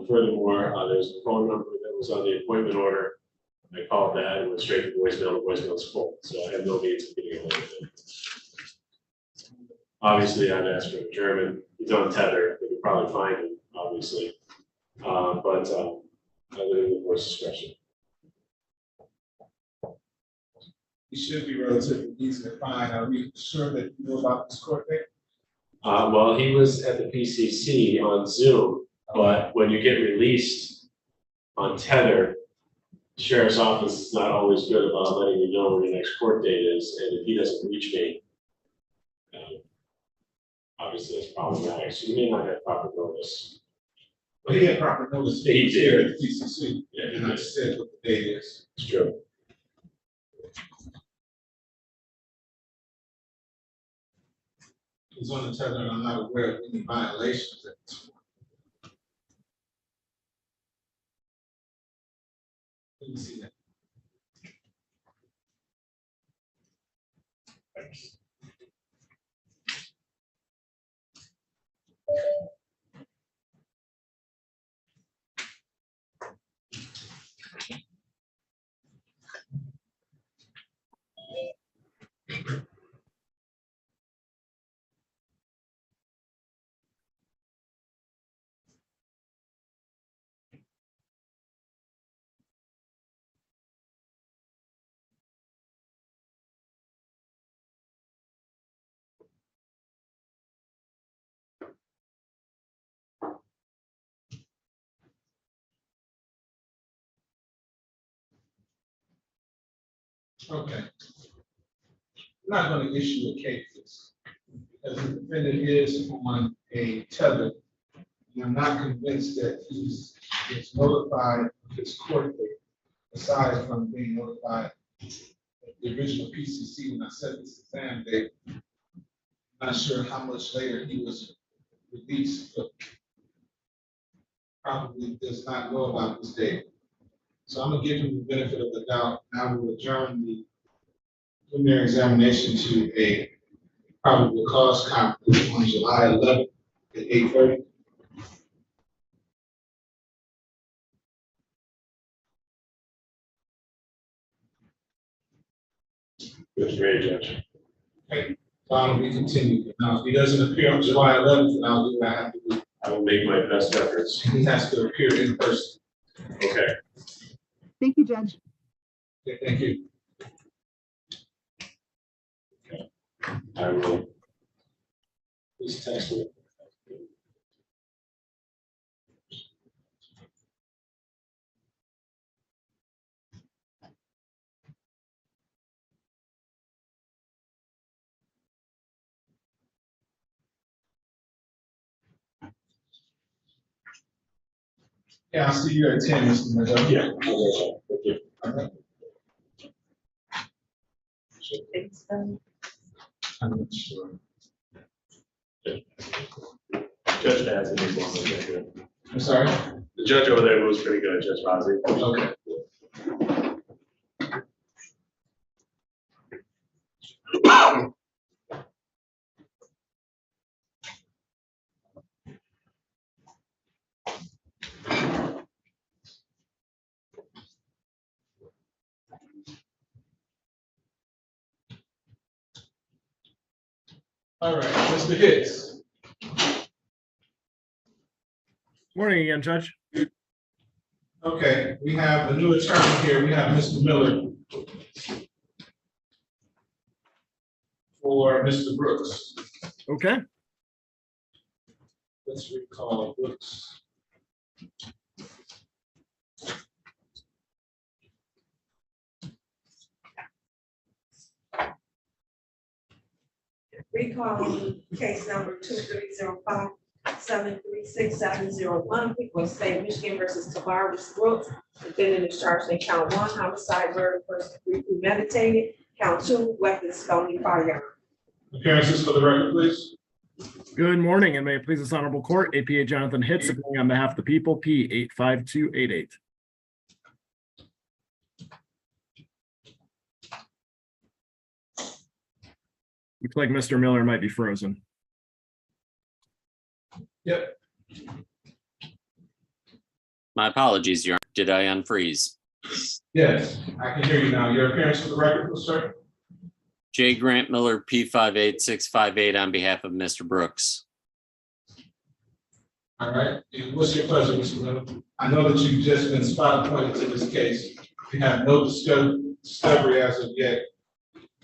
Furthermore, there's a phone number that was on the appointment order. I called that and went straight to voicemail. The voicemail's full, so I have no means of getting a hold of him. Obviously, I've asked for adjournment. He's on tether. We could probably find him, obviously. I live in the court's discretion. He should be relatively easy to find. Are we sure that you know about this court date? Well, he was at the PCC on Zoom, but when you get released on tether, the sheriff's office is not always good about letting you know when your next court date is, and if he doesn't reach me, obviously that's problematic. So you may not have proper notice. Well, he had proper notice. He was here did. at the PCC. Yeah, he And I did. said what the date is. It's true. He's on the tether, and I'm not aware of any violations at this point. Let me see that. Thanks. Okay. I'm not going to issue a case because the defendant is on a tether. And I'm not convinced that he's notified of his court date, aside from being notified of the original PCC when I set this exam date. I'm not sure how much later he was released, but probably does not know about this date. So I'm gonna give him the benefit of the doubt. Now we'll adjourn the preliminary examination to a probable cause conference on July 11th at 8:30. That's great, Judge. Okay, file will be continued. Now, if he doesn't appear on July 11th, then I'll do what I have to do. I will make my best efforts. He has to appear in person. Okay. Thank you, Judge. Okay, thank you. I will. Please text me. Yeah, I'll see you at 10, Mr. Miller. Yeah. All right. I'm not sure. Judge has it. He's one really good. I'm sorry? The judge over there was pretty good, Judge Rossi. Okay. All right, Mr. Hicks. Morning again, Judge. Okay, we have a new attorney here. We have Mr. Miller for Mr. Brooks. Okay. Let's recall Brooks. Recall case number 2305-736-701, people of state of Michigan versus Tavares Brooks. Defendant is charged in count 1, homicide, murder, first degree premeditated. Count 2, weapons, felony firearm. Appearances for the record, please. Good morning, and may it please this honorable court, APA Jonathan Hitz, appearing on behalf of the people, P 85288. Looks like Mr. Miller might be frozen. Yep. My apologies, Your Honor. Did I unfreeze? Yes, I can hear you now. Your appearance for the record, sir? J. Grant Miller, P58658 on behalf of Mr. Brooks. All right, and what's your pleasure, Mr. Miller? I know that you've just been spot appointed to this case. We have no discovery as of yet.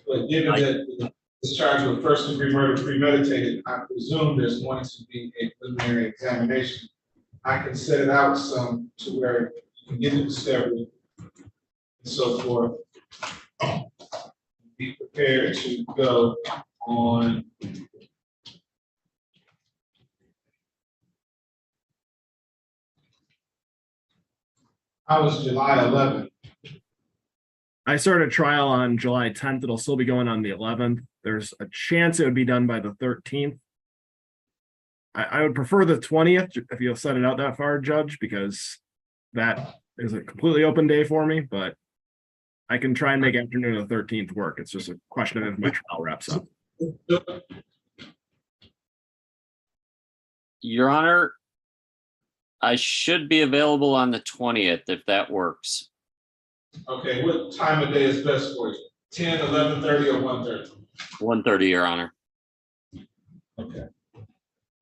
But given that this charge with first degree murder premeditated, I presume there's going to be a preliminary examination. I can set it out some to where you can get the discovery and so forth. Be prepared to go on how was July 11th? I started trial on July 10th. It'll still be going on the 11th. There's a chance it would be done by the 13th. I would prefer the 20th if you'll set it out that far, Judge, because that is a completely open day for me, but I can try and make afternoon of the 13th work. It's just a question of if my trial wraps up. Your Honor, I should be available on the 20th if that works. Okay, what time of day is best for you? 10, 11:30, or 1:30? 1:30, Your Honor. Okay.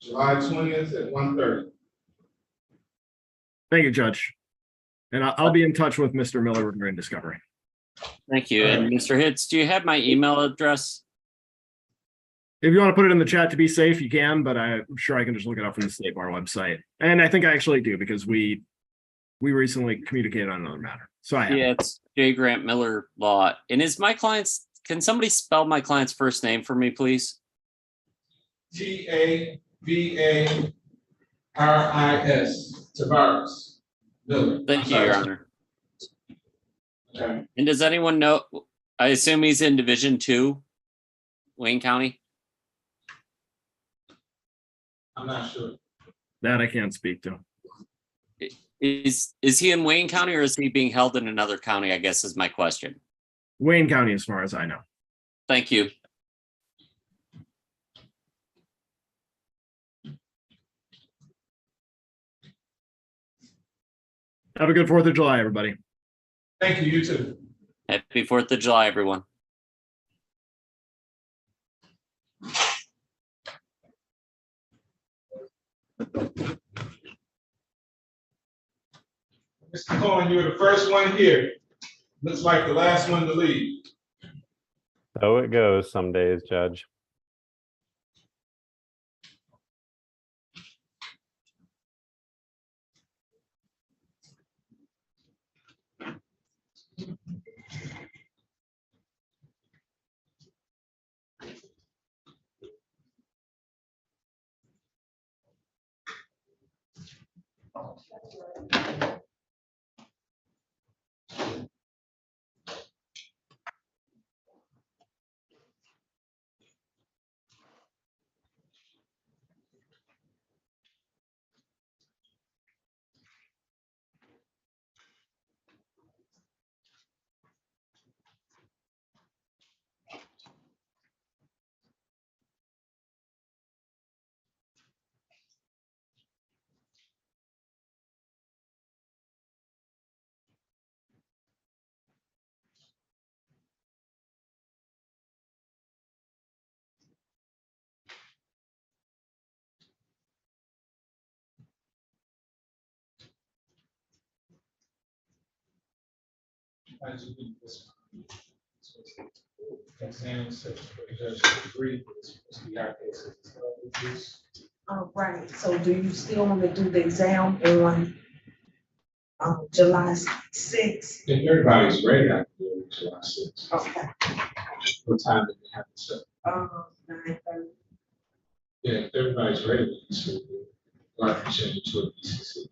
July 20th at 1:30. Thank you, Judge. And I'll be in touch with Mr. Miller regarding discovery. Thank you. And Mr. Hitz, do you have my email address? If you want to put it in the chat to be safe, you can, but I'm sure I can just look it up from the State Bar website. And I think I actually do because we recently communicated on another matter. So I have. Yeah, it's J. Grant Miller Law. And is my client's, can somebody spell my client's first name for me, please? Tavaris, Tavares Miller. Thank you, Your Honor. Okay. And does anyone know, I assume he's in Division 2, Wayne County? I'm not sure. That I can't speak to. Is he in Wayne County or is he being held in another county, I guess is my question. Wayne County, as far as I know. Thank you. Have a good 4th of July, everybody. Thank you, you too. Happy 4th of July, everyone. Mr. Cohen, you were the first one here. Looks like the last one to leave. So it goes some days, Judge. As you do this. Exams, judge agree, this must be our case. Right, so do you still want to do the exam on July 6th? If everybody's ready, I can do it July 6th. Okay. What time do we have to set? 9:30. Yeah, if everybody's ready, we can still do it. Well, I can change it to a BCC.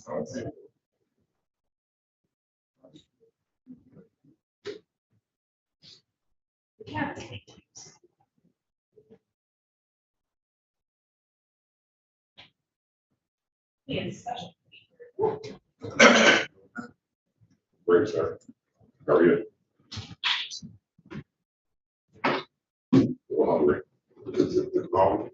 Okay. Yes. Great, sir. How are you? Well, hungry. Is it long?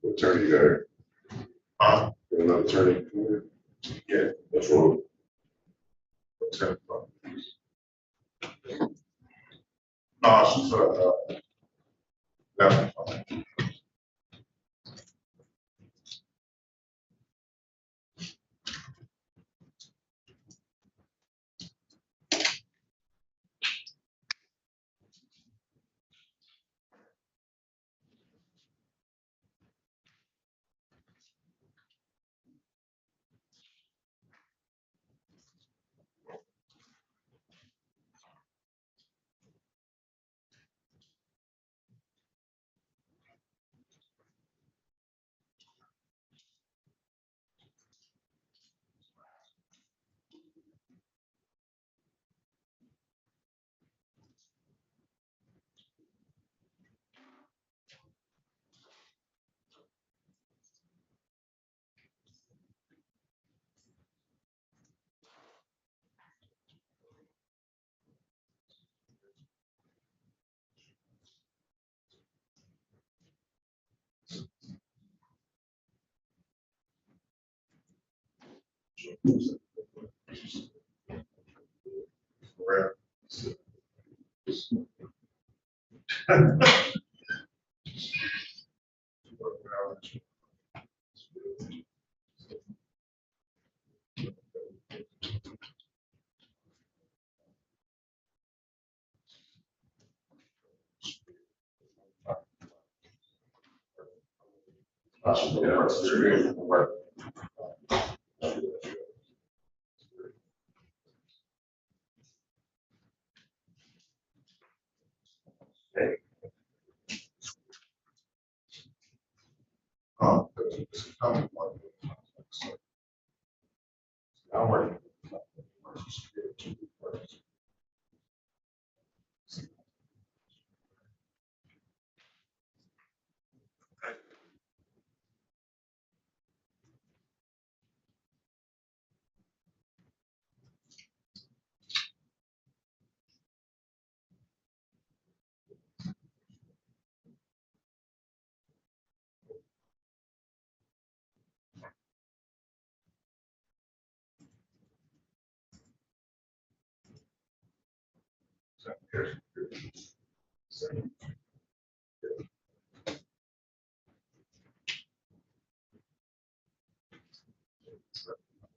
Attorney, you got it. Another attorney. Yeah, that's wrong. Attorney. No, she's no.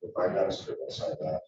If I got a script outside that.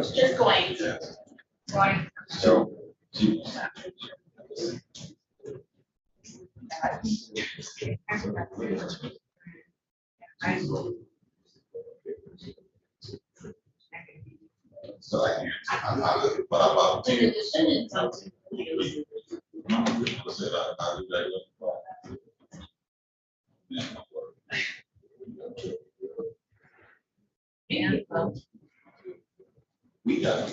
Just going. So. So I'm not, but I'm about to. We got.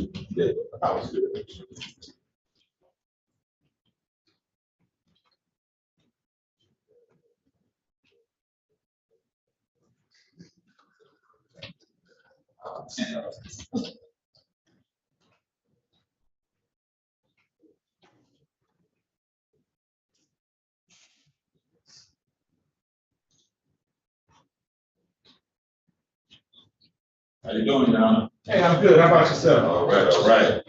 motion that I was doing. How you doing, Your Honor? Hey, I'm good. How about yourself? All right, all right.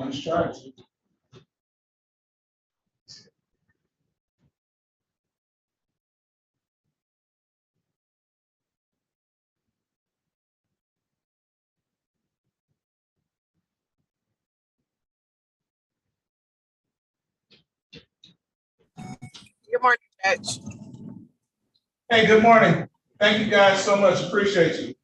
Let's try it. Good morning, Judge. Hey, good morning. Thank you guys so much. Appreciate you.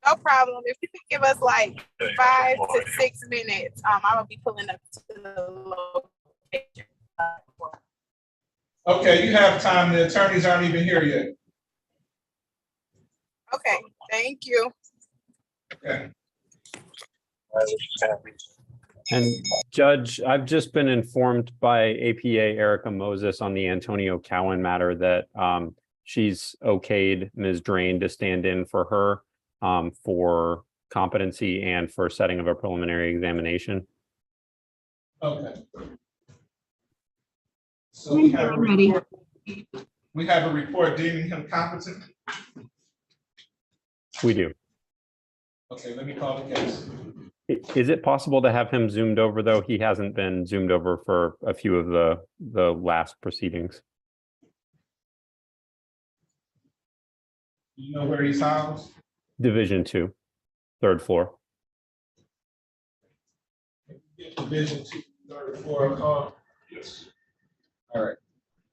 No problem. If you could give us like 5 to 6 minutes, I will be pulling up to the location. Okay, you have time. The attorneys aren't even here yet. Okay, thank you. Okay. And Judge, I've just been informed by APA Erica Moses on the Antonio Cowan matter that she's okayed Ms. Drain to stand in for her for competency and for setting of a preliminary examination. Okay. So we have a report. We have a report deeming him competent. We do. Okay, let me call the case. Is it possible to have him zoomed over, though? He hasn't been zoomed over for a few of the last proceedings. You know where he's housed? Division 2, 3rd floor. Division 2, 3rd floor call. Yes. All right.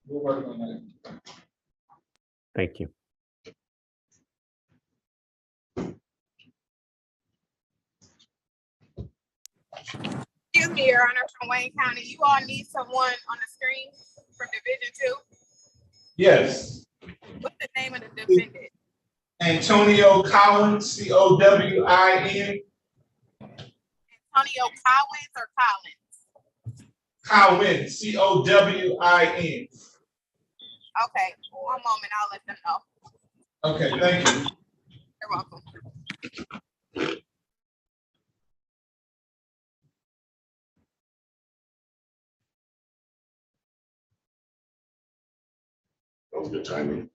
We'll work on that. Thank you. Excuse me, Your Honor, from Wayne County. You all need someone on the screen from Division 2? Yes. What's the name of the defendant? Antonio Cowan, C-O-W-I-N. Antonio Collins or Collins? Cowan, C-O-W-I-N. Okay, one moment, I'll let them know. Okay, thank you. You're welcome. That was good timing.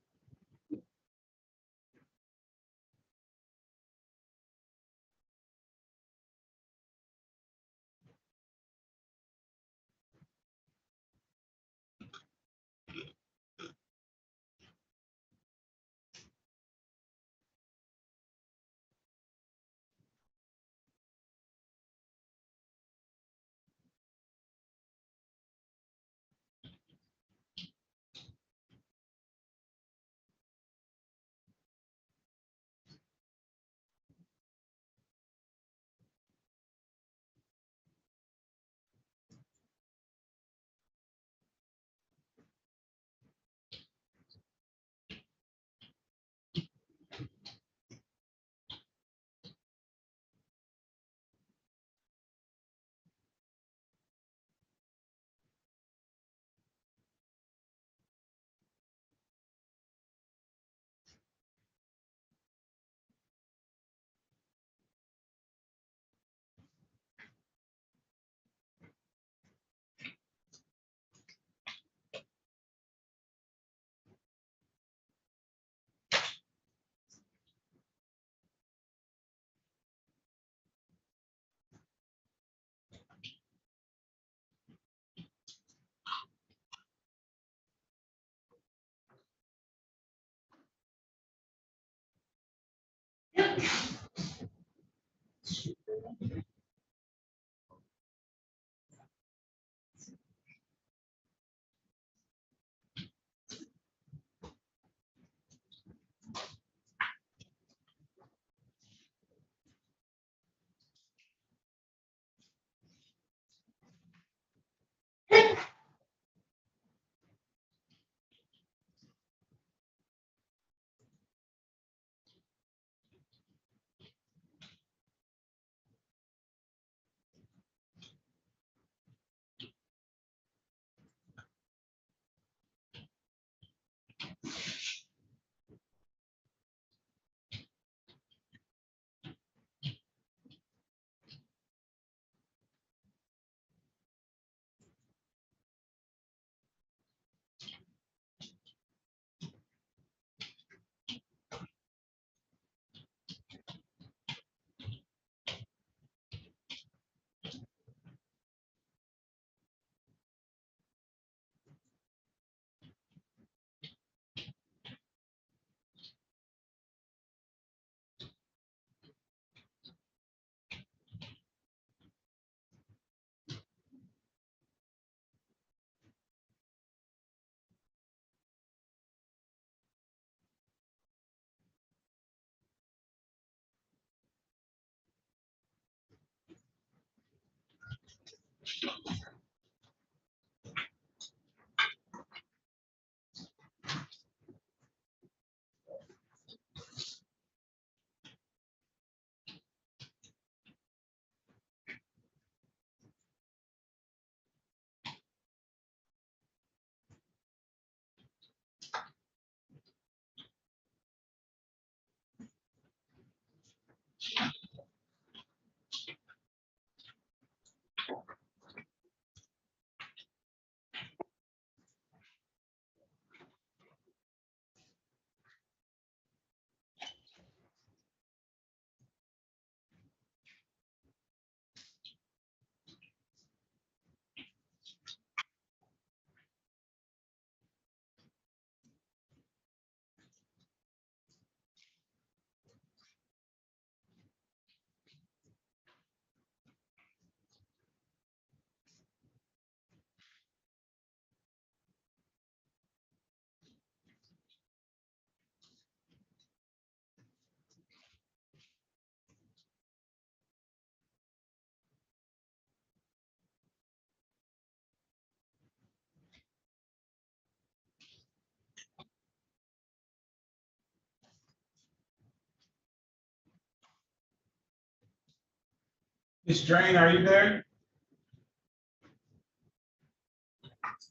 Ms. Drain, are you there?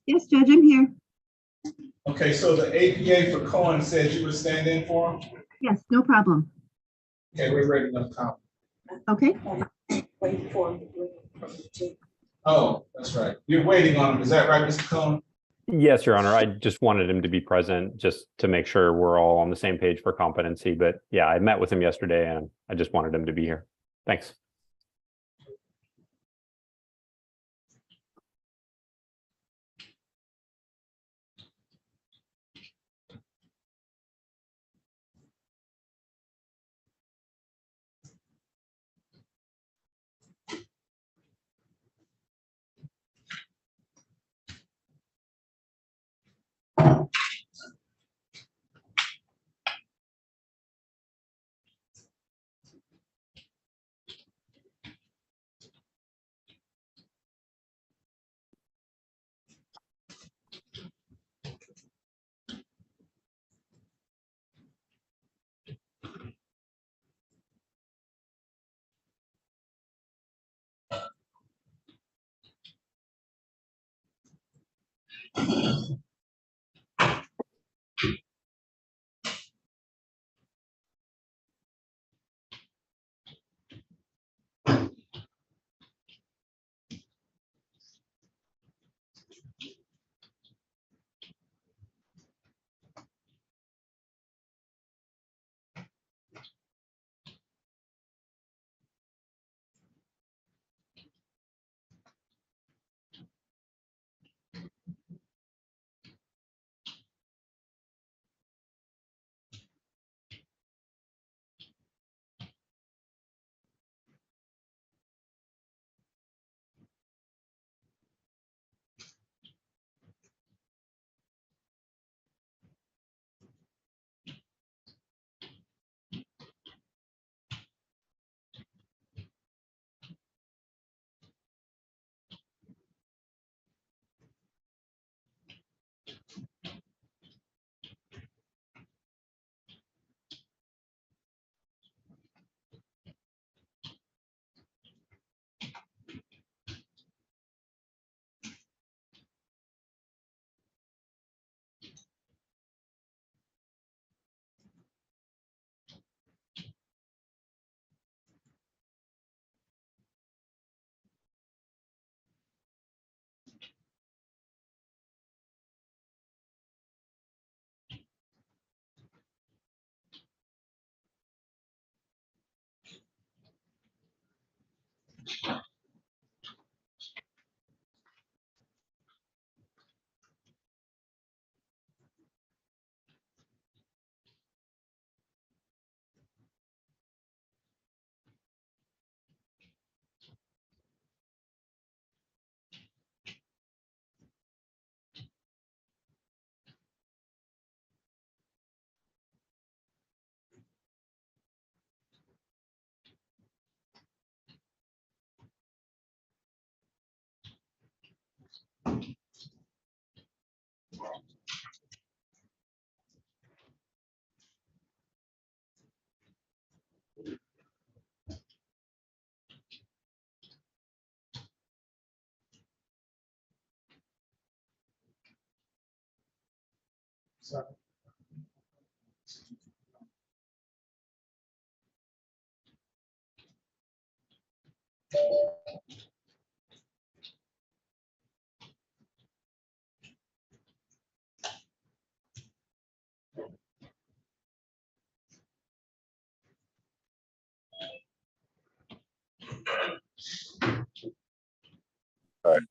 Yes, Judge, I'm here. Okay, so the APA for Cohen said you would stand in for him? Yes, no problem. Okay, we're ready to count. Okay. Wait for him to. Oh, that's right. You're waiting on him. Is that right, Mr. Cohen? Yes, Your Honor. I just wanted him to be present just to make sure we're all on the same page for competency. But yeah, I met with him yesterday and I just wanted him to be here. Thanks. Sorry. All right.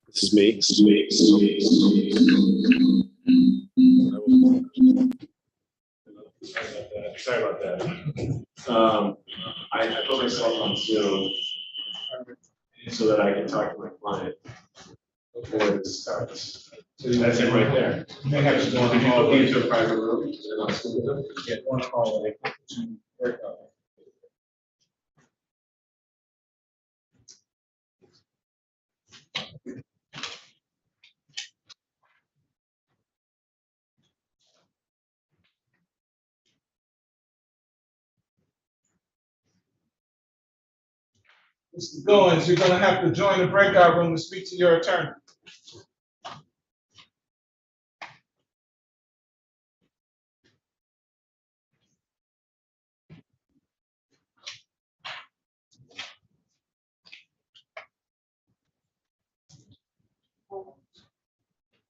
This is me. This is me. This is me. Sorry about that. I put myself on Zoom so that I can talk to my client before this starts. That's it right there. You may have to go Did you go into a private room? get one call. To work out. Mr. Goins, you're gonna have to join the breakout room to speak to your attorney.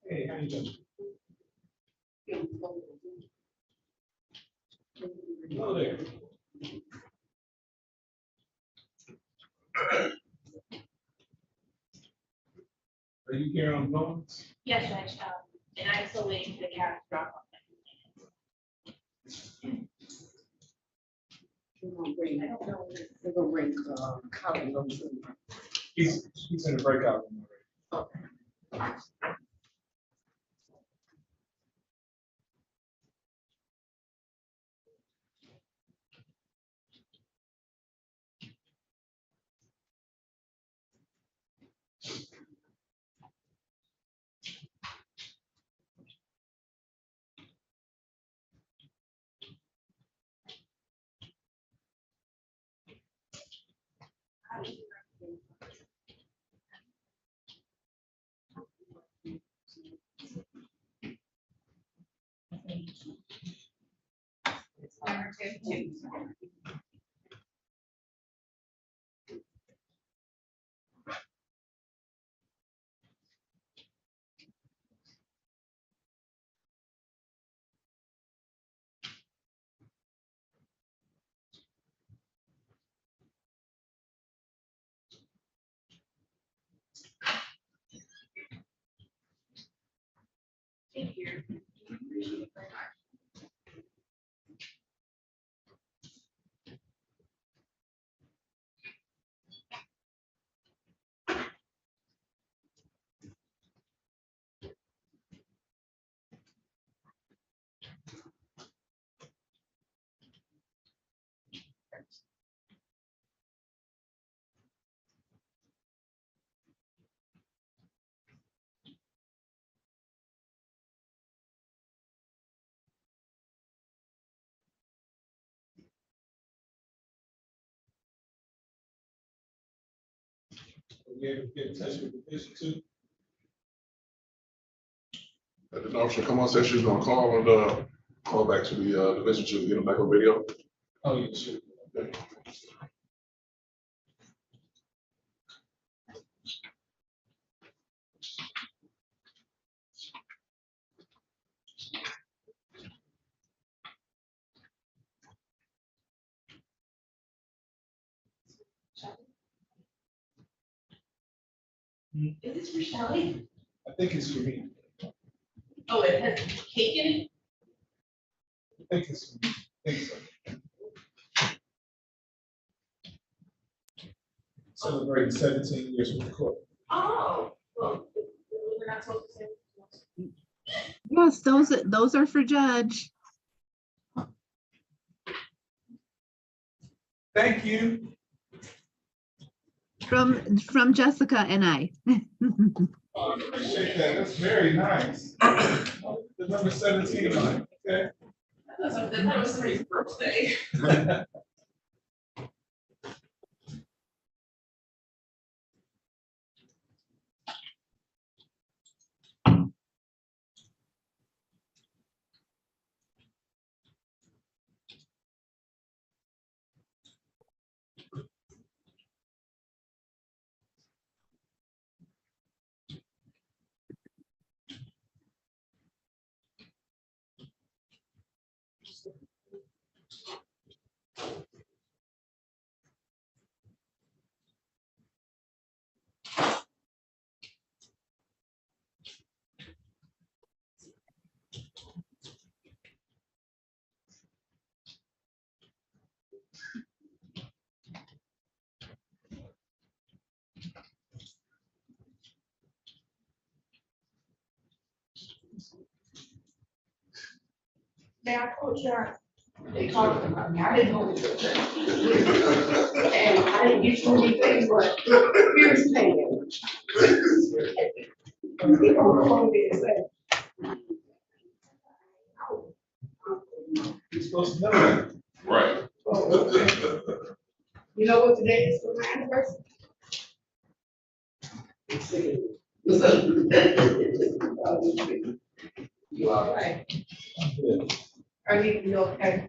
Hey, how you doing? Hello there. Are you here on phones? Yes, Judge, and I'm still waiting for the carriage drop off. They're gonna bring, Colin over. He's in the breakout room already. Thank you. Appreciate it very much. Will you able to get in touch with the division too? The officer come on, said she's gonna call and call back to the division to get them back on video. Oh, yeah, sure. Okay. Is this for Shelley? I think it's for me. Oh, it has cake in it? I think it's for me. I think so. Celebrating 17 years with the court. Oh, well, we're not supposed to say. Yes, those are for Judge. Thank you. From Jessica and I. Oh, I appreciate that. That's very nice. The number 17 line, okay? That's a That was somebody's birthday. I told you, they talked about me, I didn't know it was. And I didn't get so many things, but here's paying. People call me and say. You're supposed to know that. Right. Oh, okay. You know what today is for my anniversary? You all right? Are you okay?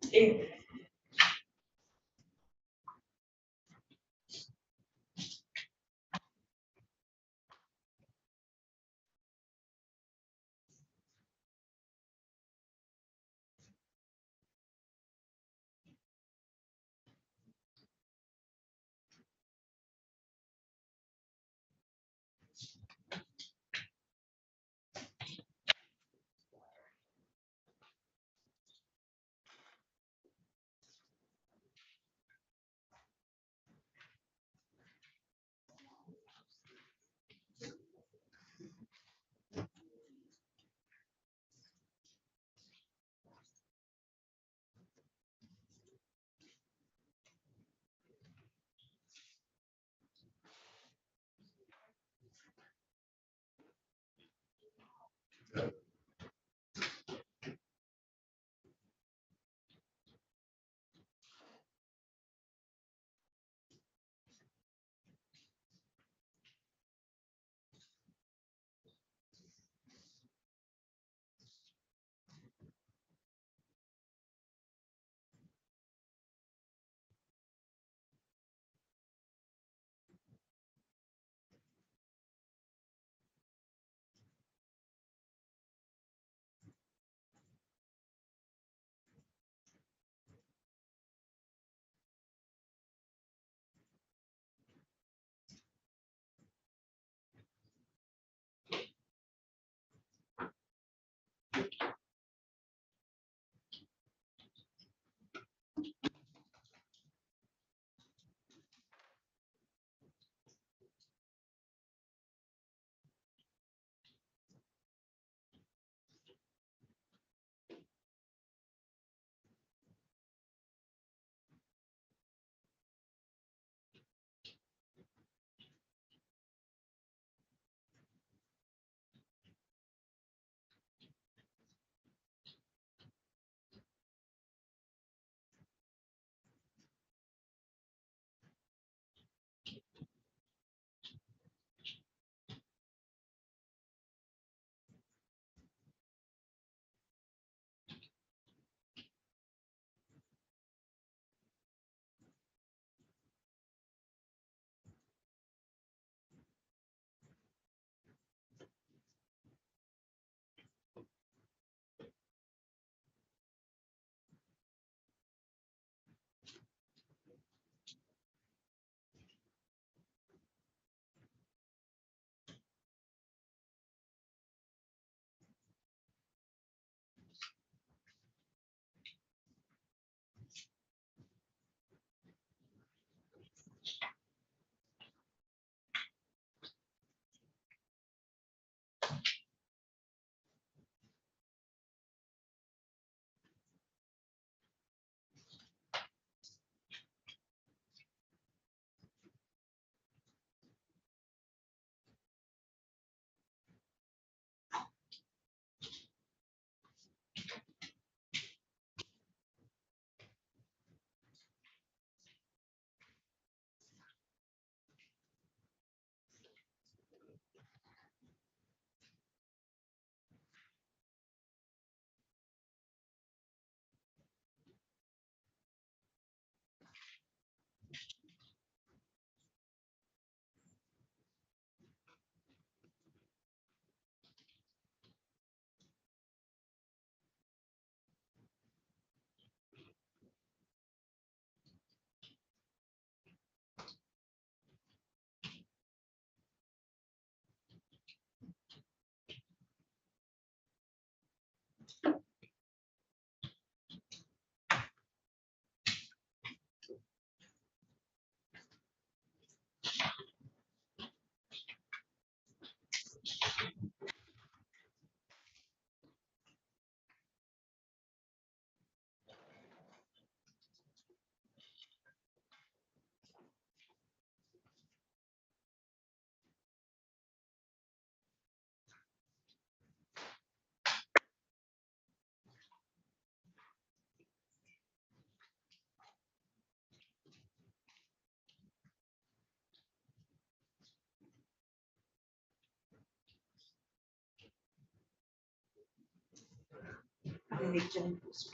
make changes.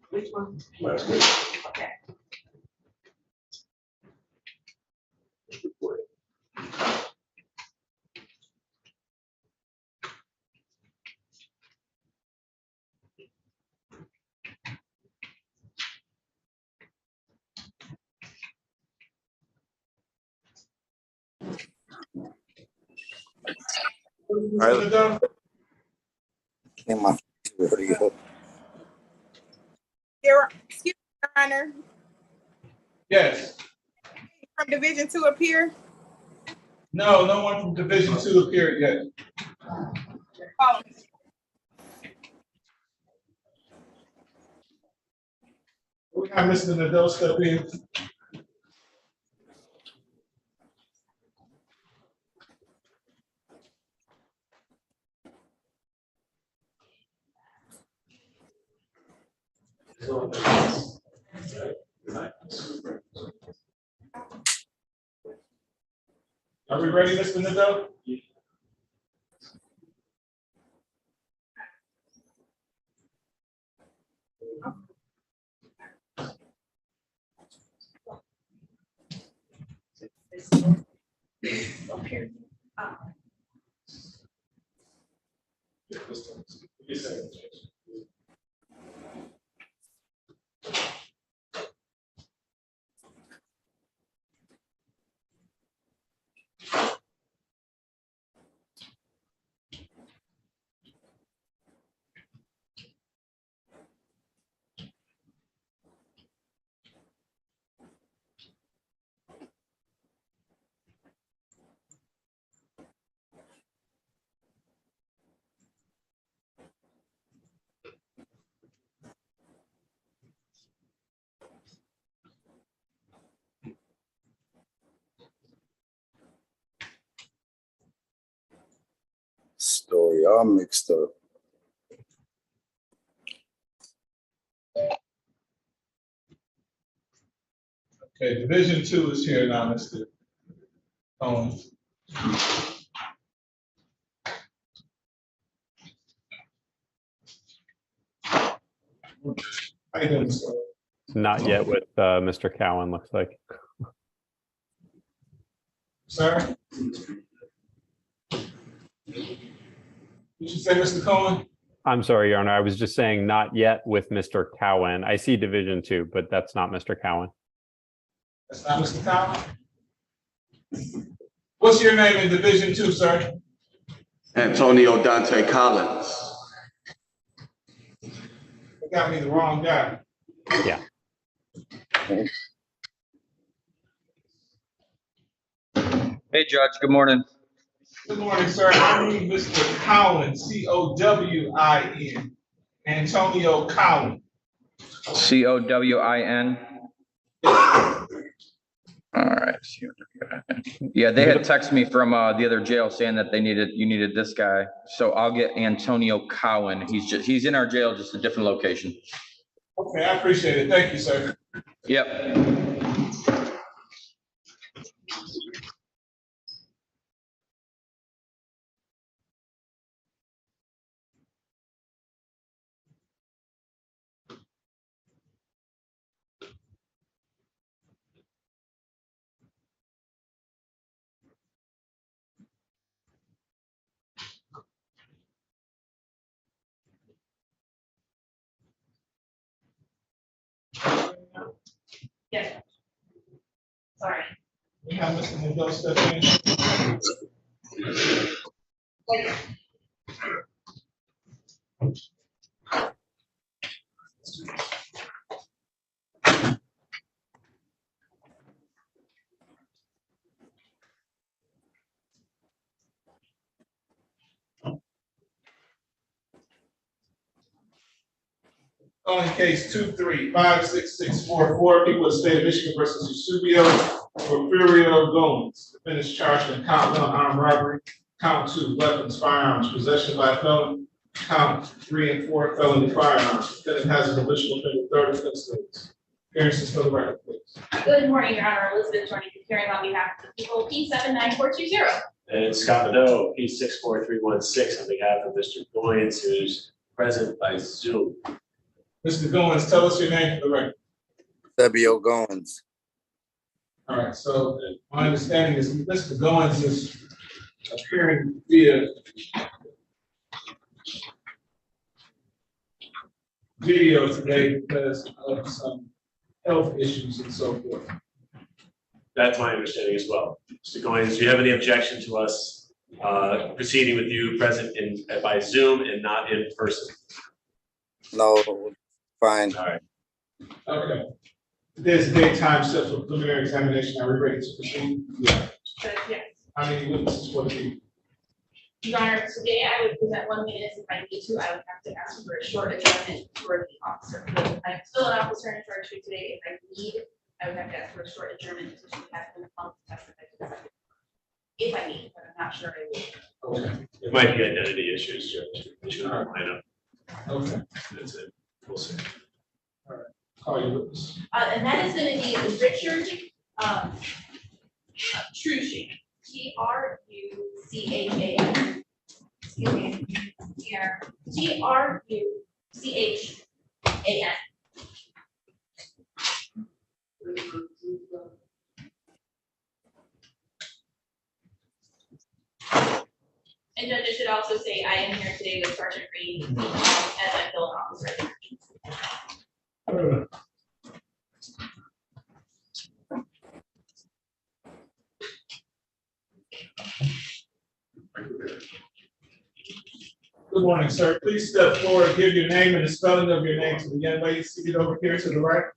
Which one? Okay. Excuse me, Your Honor, Yes. from Division 2 appear. No, no one from Division 2 appeared yet. Oh, We got Mr. Nadeau step in. Are we ready, Mr. Nadeau? Story all mixed up. Okay, Division 2 is here now, Mr. Cohen. How you doing, Mr. Not yet with Mr. Cowan, looks like. Sir? Did you say Mr. Cohen? I'm sorry, Your Honor. I was just saying not yet with Mr. Cowan. I see Division 2, but that's not Mr. Cowan. That's not Mr. Cowan? What's your name in Division 2, sir? Antonio Dante Collins. You got me the wrong guy. Yeah. Hey, Judge, good morning. Good morning, sir. I need Mr. Cowan, C-O-W-I-N. Antonio Cowan. C-O-W-I-N. All right. Yeah, they had texted me from the other jail saying that you needed this guy. So I'll get Antonio Cowan. He's in our jail, just a different location. Okay, I appreciate it. Thank you, sir. Yep. Yes. Sorry. We have Mr. Nadeau step in. On case 2356644, people of the state of Michigan versus Eusebio Porfirio Gomes. Defendant charged in count 1, armed robbery, count 2, weapons, firearms, possession by a felon, count 3 and 4, felony firearms. Defendant has an additional offender, third offense. Appearances for the record, please. Good morning, Your Honor. Elizabeth joining the hearing on behalf of the people, P79420. And Scott Nadeau, P64316, on behalf of Mr. Goins, who's present by Zoom. Mr. Goins, tell us your name for the record. W.O. Goins. All right, so my understanding is Mr. Goins is appearing via video today because of some health issues and so forth. That's my understanding as well. Mr. Goins, do you have any objection to us proceeding with you present by Zoom and not in person? No, fine. All right. Okay. There's daytime set for preliminary examination. Are we ready to proceed? Yeah. Yes. How many witnesses for the meeting? Your Honor, today I would present 1 witness. If I need to, I would have to ask for a short adjournment for the officer. I'm still an officer in charge here today. If I need, I would have to ask for a short adjournment so she has been on to testify to the second. If I need, but I'm not sure I will. Okay. It might be identity issues, Judge. We should line up. Okay. That's it. We'll see. All right. Call your witness. And that is going to be Richard Truchan. Truchan. Excuse me. Here. Truchan. And Judge, I should also say I am here today with Sergeant Green as I fill an officer. Good morning, sir. Please step forward, give your name and the spelling of your name to the young lady seated over here to the right.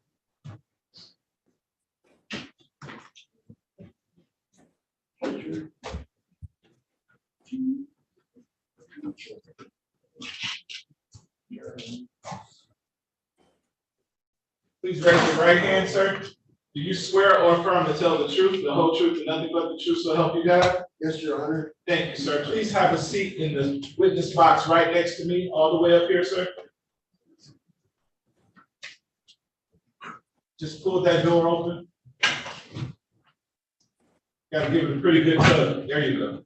Please raise your right hand, sir. Do you swear or affirm to tell the truth, the whole truth, and nothing but the truth, so help you God? Yes, Your Honor. Thank you, sir. Please have a seat in the witness box right next to me, all the way up here, sir. Just pull that door open. Gotta give it a pretty good tug. There you go.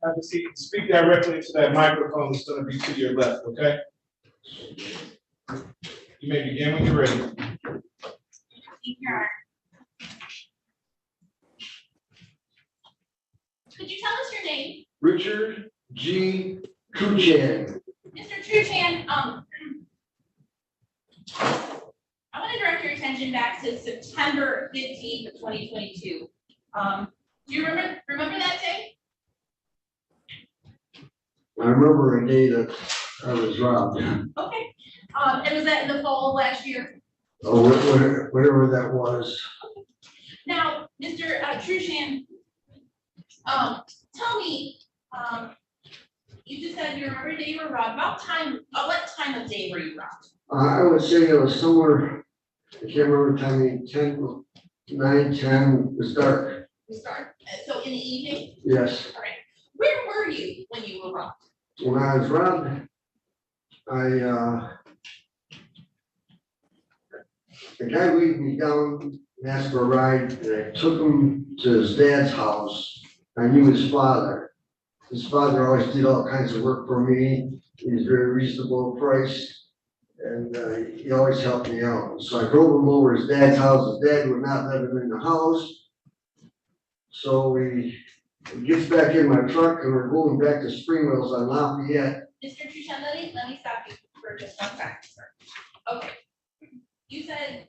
Have a seat. Speak directly into that microphone that's gonna be to your left, okay? You may begin when you're ready. Could you tell us your name? Richard G. Truchan. Mr. Truchan, I want to direct your attention back to September 15th of 2022. Do you remember that day? I remember a day that I was robbed. Okay. And was that in the fall of last year? Oh, whatever that was. Now, Mr. Truchan, tell me, you just said you remember the day you were robbed. What time of day were you robbed? I would say it was somewhere, I can't remember the timing, 9, 10, it was dark. It was dark. So in the evening? Yes. All right. Where were you when you were robbed? When I was robbed, the guy waved me down and asked for a ride, and I took him to his dad's house. I knew his father. His father always did all kinds of work for me. He was very reasonable priced, and he always helped me out. So I drove him over to his dad's house. His dad would not let him in the house. So he gets back in my truck, and we're going back to Spring Mills on Lafayette. Mr. Truchan, let me stop you for just 1 second, sir. Okay. You said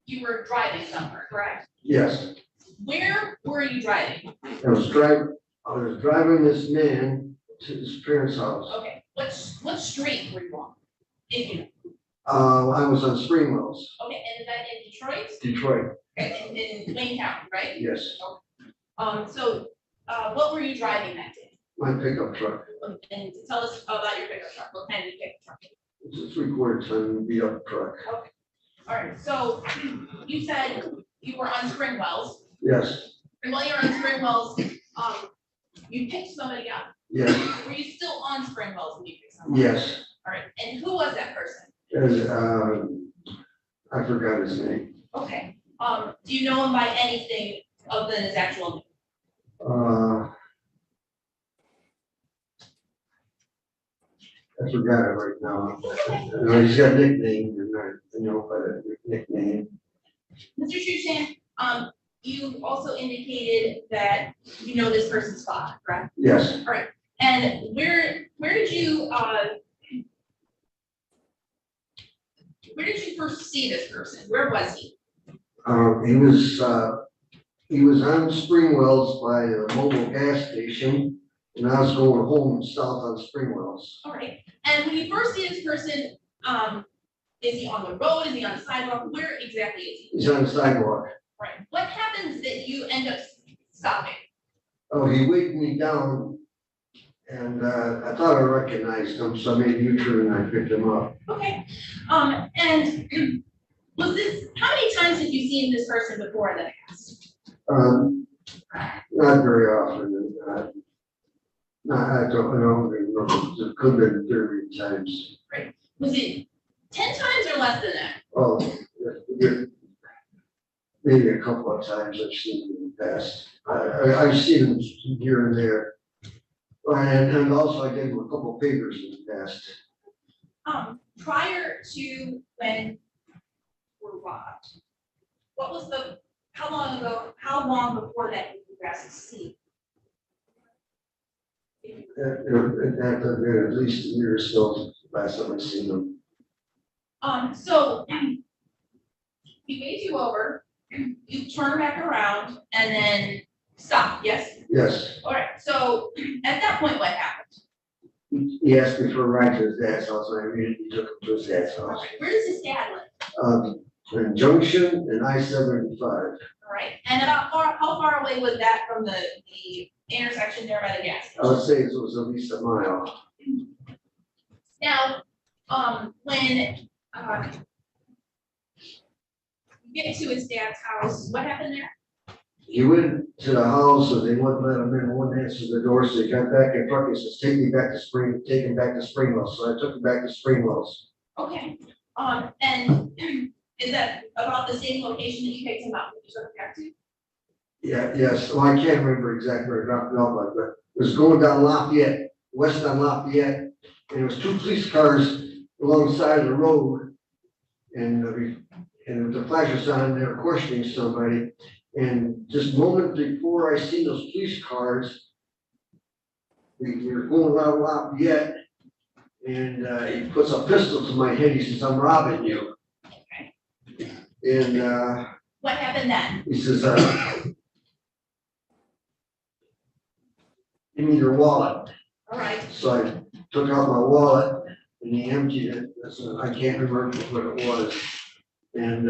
you were driving somewhere, correct? Yes. Where were you driving? I was driving this man to his parents' house. Okay, what street were you on? If you know. I was on Spring Mills, Okay, and is that in Detroit? Detroit. Okay, in Wayne County, right? Yes. Okay. So what were you driving that day? My pickup truck. And tell us about your pickup truck. What kind of pickup truck? It's a 3/4 ton beat up truck. Okay. All right, so you said you were on Springwells. Yes. And while you were on Springwells, you picked somebody up. Yes. Were you still on Springwells when you picked somebody? Yes. All right, and who was that person? I forgot his name. Okay, do you know him by anything other than his actual name? I forgot it right now. He's got a nickname, and by that nickname. Mr. Shushan, you also indicated that you know this person's father, correct? Yes. All right, and where did you first see this person? Where was he? He was on Springwells by a mobile gas station, and I was going home south on Springwells. All right, and when you first see this person, is he on the road? Is he on the sidewalk? Where exactly is he? He's on the sidewalk. Right, what happens that you end up stopping? Oh, he waved me down, and I thought I recognized him, so I made a U-turn and I picked him up. Okay, and was this, how many times have you seen this person before in the past? Not very often. I don't know. It could have been 30 times. Right. Was it 10 times or less than that? Oh, yeah, maybe a couple of times I've seen him in the past. I've seen him here and there. And also I gave him a couple of papers in the past. Prior to when you were robbed, what was how long before that did you guys see? At least a year or so, last time I seen him. So he waved you over, you turn back around and then stop, yes? Yes. All right, so at that point, what happened? He asked me for a ride to his dad's house, and I immediately took him to his dad's house. Where does his dad live? In Junction and I-75. All right, and about how far away was that from the intersection there by the gas station? I would say it was at least a mile. Now, when you get to his dad's house, what happened there? He went to the house, and they wouldn't let him in, wouldn't answer the door, so he got back in truck, he says, take him back to Springwells, so I took him back to Springwells. Okay, and is that about the same location that you picked him up when you took him back to? Yeah, yes, well, I can't remember exactly where I dropped him off, but it was going down Lafayette, west on Lafayette, and there was 2 police cars alongside of the road, and the flashers on, they were questioning somebody, and just moment before I seen those police cars, we were going around Lafayette, and he puts a pistol to my head, he says, I'm robbing you. Okay. And what happened then? he says, give me your wallet. All right. So I took out my wallet and he emptied it. I can't remember what it was. And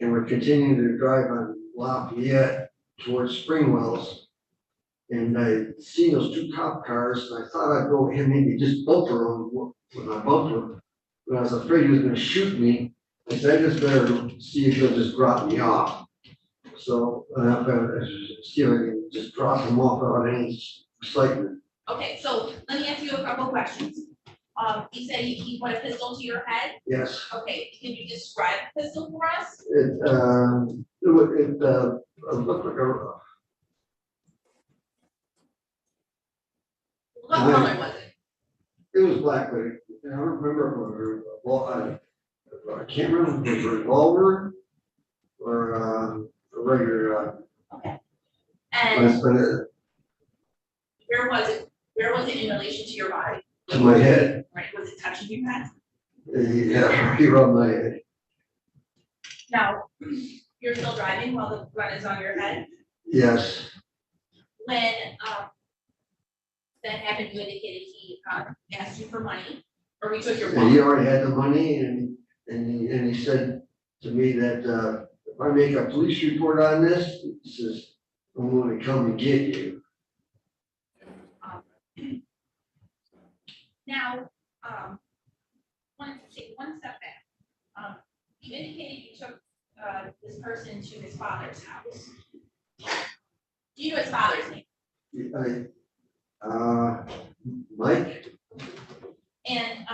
we're continuing to drive on Lafayette towards Springwells. And I seen those 2 cop cars, and I thought I'd go and maybe just bumper them when I bumped them. But I was afraid he was gonna shoot me. I said, I just better see if he'll just drop me off. So I'm gonna see if I can just drop him off without any excitement. Okay, so let me ask you a couple questions. You said he put a pistol to your head? Yes. Okay, can you describe the pistol for us? It looked like a. What color was it? It was black, but I don't remember if it was I can't remember if it was a revolver or a regular. Okay. And But where was it? Where was it in relation to your body? to my head. Right, was it touching your head? Yeah, right around my head. Now, you're still driving while the gun is on your head? Yes. When that happened, you indicated he asked you for money, or he took your And wallet? he already had the money, and he said to me that if I make a police report on this, he says, I'm going to come and get you. Now, wanted to take one step back. You indicated you took this person to his father's house. Do you know his father's name? Mike? And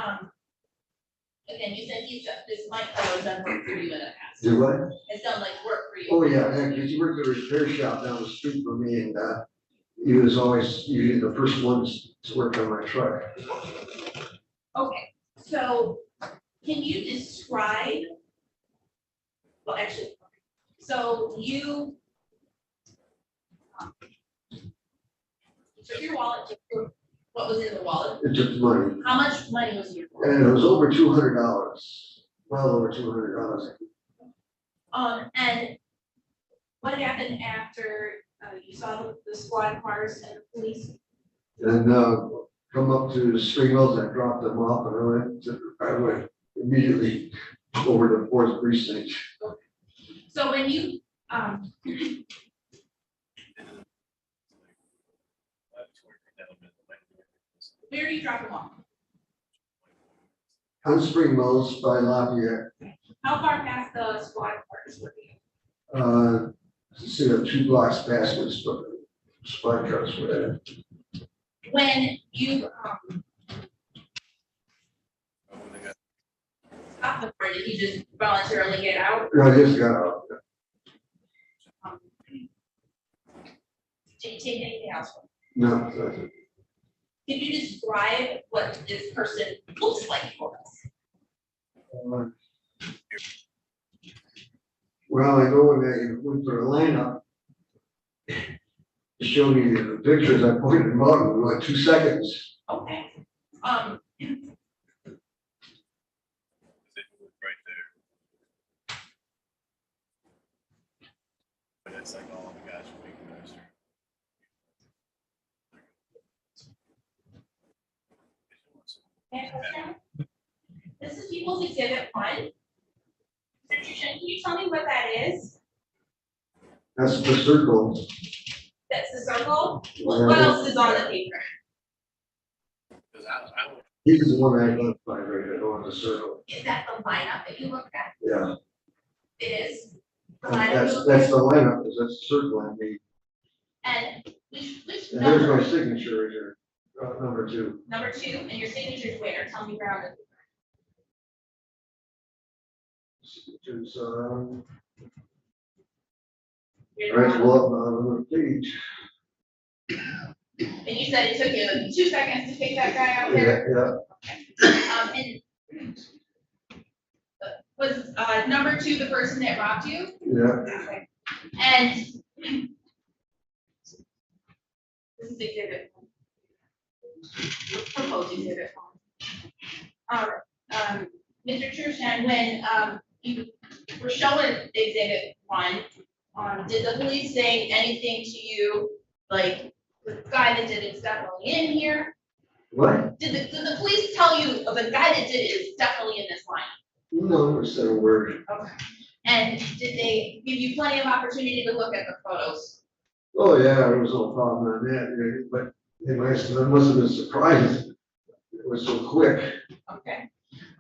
again, you said this Mike fellow has done work for you in the past. Do what? Has done like work for you. Oh, yeah, because he worked at a repair shop down the street from me, and he was always usually the first ones to work on my truck. Okay, so can you describe? Well, actually, so you took your wallet, what was in the wallet? It took money, How much money was in your wallet? and it was over $200, well over $200. And what happened after you saw the squad cars and the police? And, come up to the Spring Mills, I dropped them off, and I went immediately over to Fourth Precinct. So when you, where do you drop them off? On Spring Mills by Lafayette, How far past the squad cars were you? see, 2 blocks past this, but spot cars were there. When you, stop the car, did you just voluntarily get out? I just got out. Did you take anything else? No, that's it. Can you describe what this person looks like for us? Well, I know when they went for the lineup, they showed me the pictures, I pointed them out in like 2 seconds. Okay. It's like all the guys from Big Master. This is People's Exhibit 1. Mr. Chushan, can you tell me what that is? That's the circle. That's the circle? What else is on the paper? He's the one I identified right there on the circle. Is that the lineup that you looked at? Yeah. It is? The lineup you That's looked the at? lineup, because that's the circle I made. And which And there's my number? signature right here, number 2. Number 2, and your signature's where? Tell me where on the. Signatures, Where's right, the- well, up on the page. And you said it took you 2 seconds to take that guy out there? Yeah. And was number 2 the person that robbed you? Yeah. Okay. And this is exhibit. Proposed exhibit. Mr. Chushan, when you were showing exhibit 1, did the police say anything to you, like the guy that did it's definitely in here? What? Did the police tell you the guy that did it is definitely in this line? No, never said a word. Okay. And did they give you plenty of opportunity to look at the photos? Oh, yeah, there was no problem on that, but they must have been surprised. It was so quick. Okay.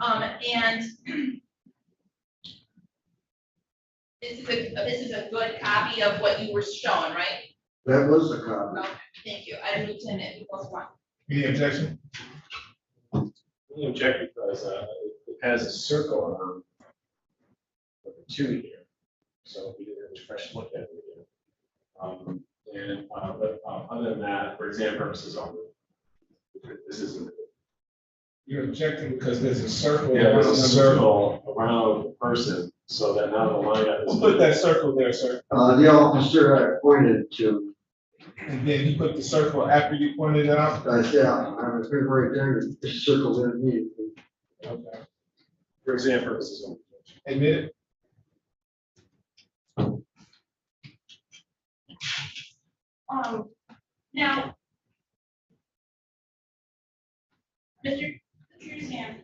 And this is a good copy of what you were shown, right? That was the copy. Okay, thank you. I moved to it equals 1. Any objection? We object because it has a circle around number 2 here. So we did a fresh look at it again. But other than that, for exam purposes only, this isn't. You're objecting because there's a circle. Yeah, there's a around the- circle around the person, so that now the lineup is. Who put that circle there, sir? The officer I pointed to, And then he put the circle after you pointed it out? I said, I was right there, the circle didn't need. Okay. For exam purposes only. Admit it? Now, Mr. Chushan,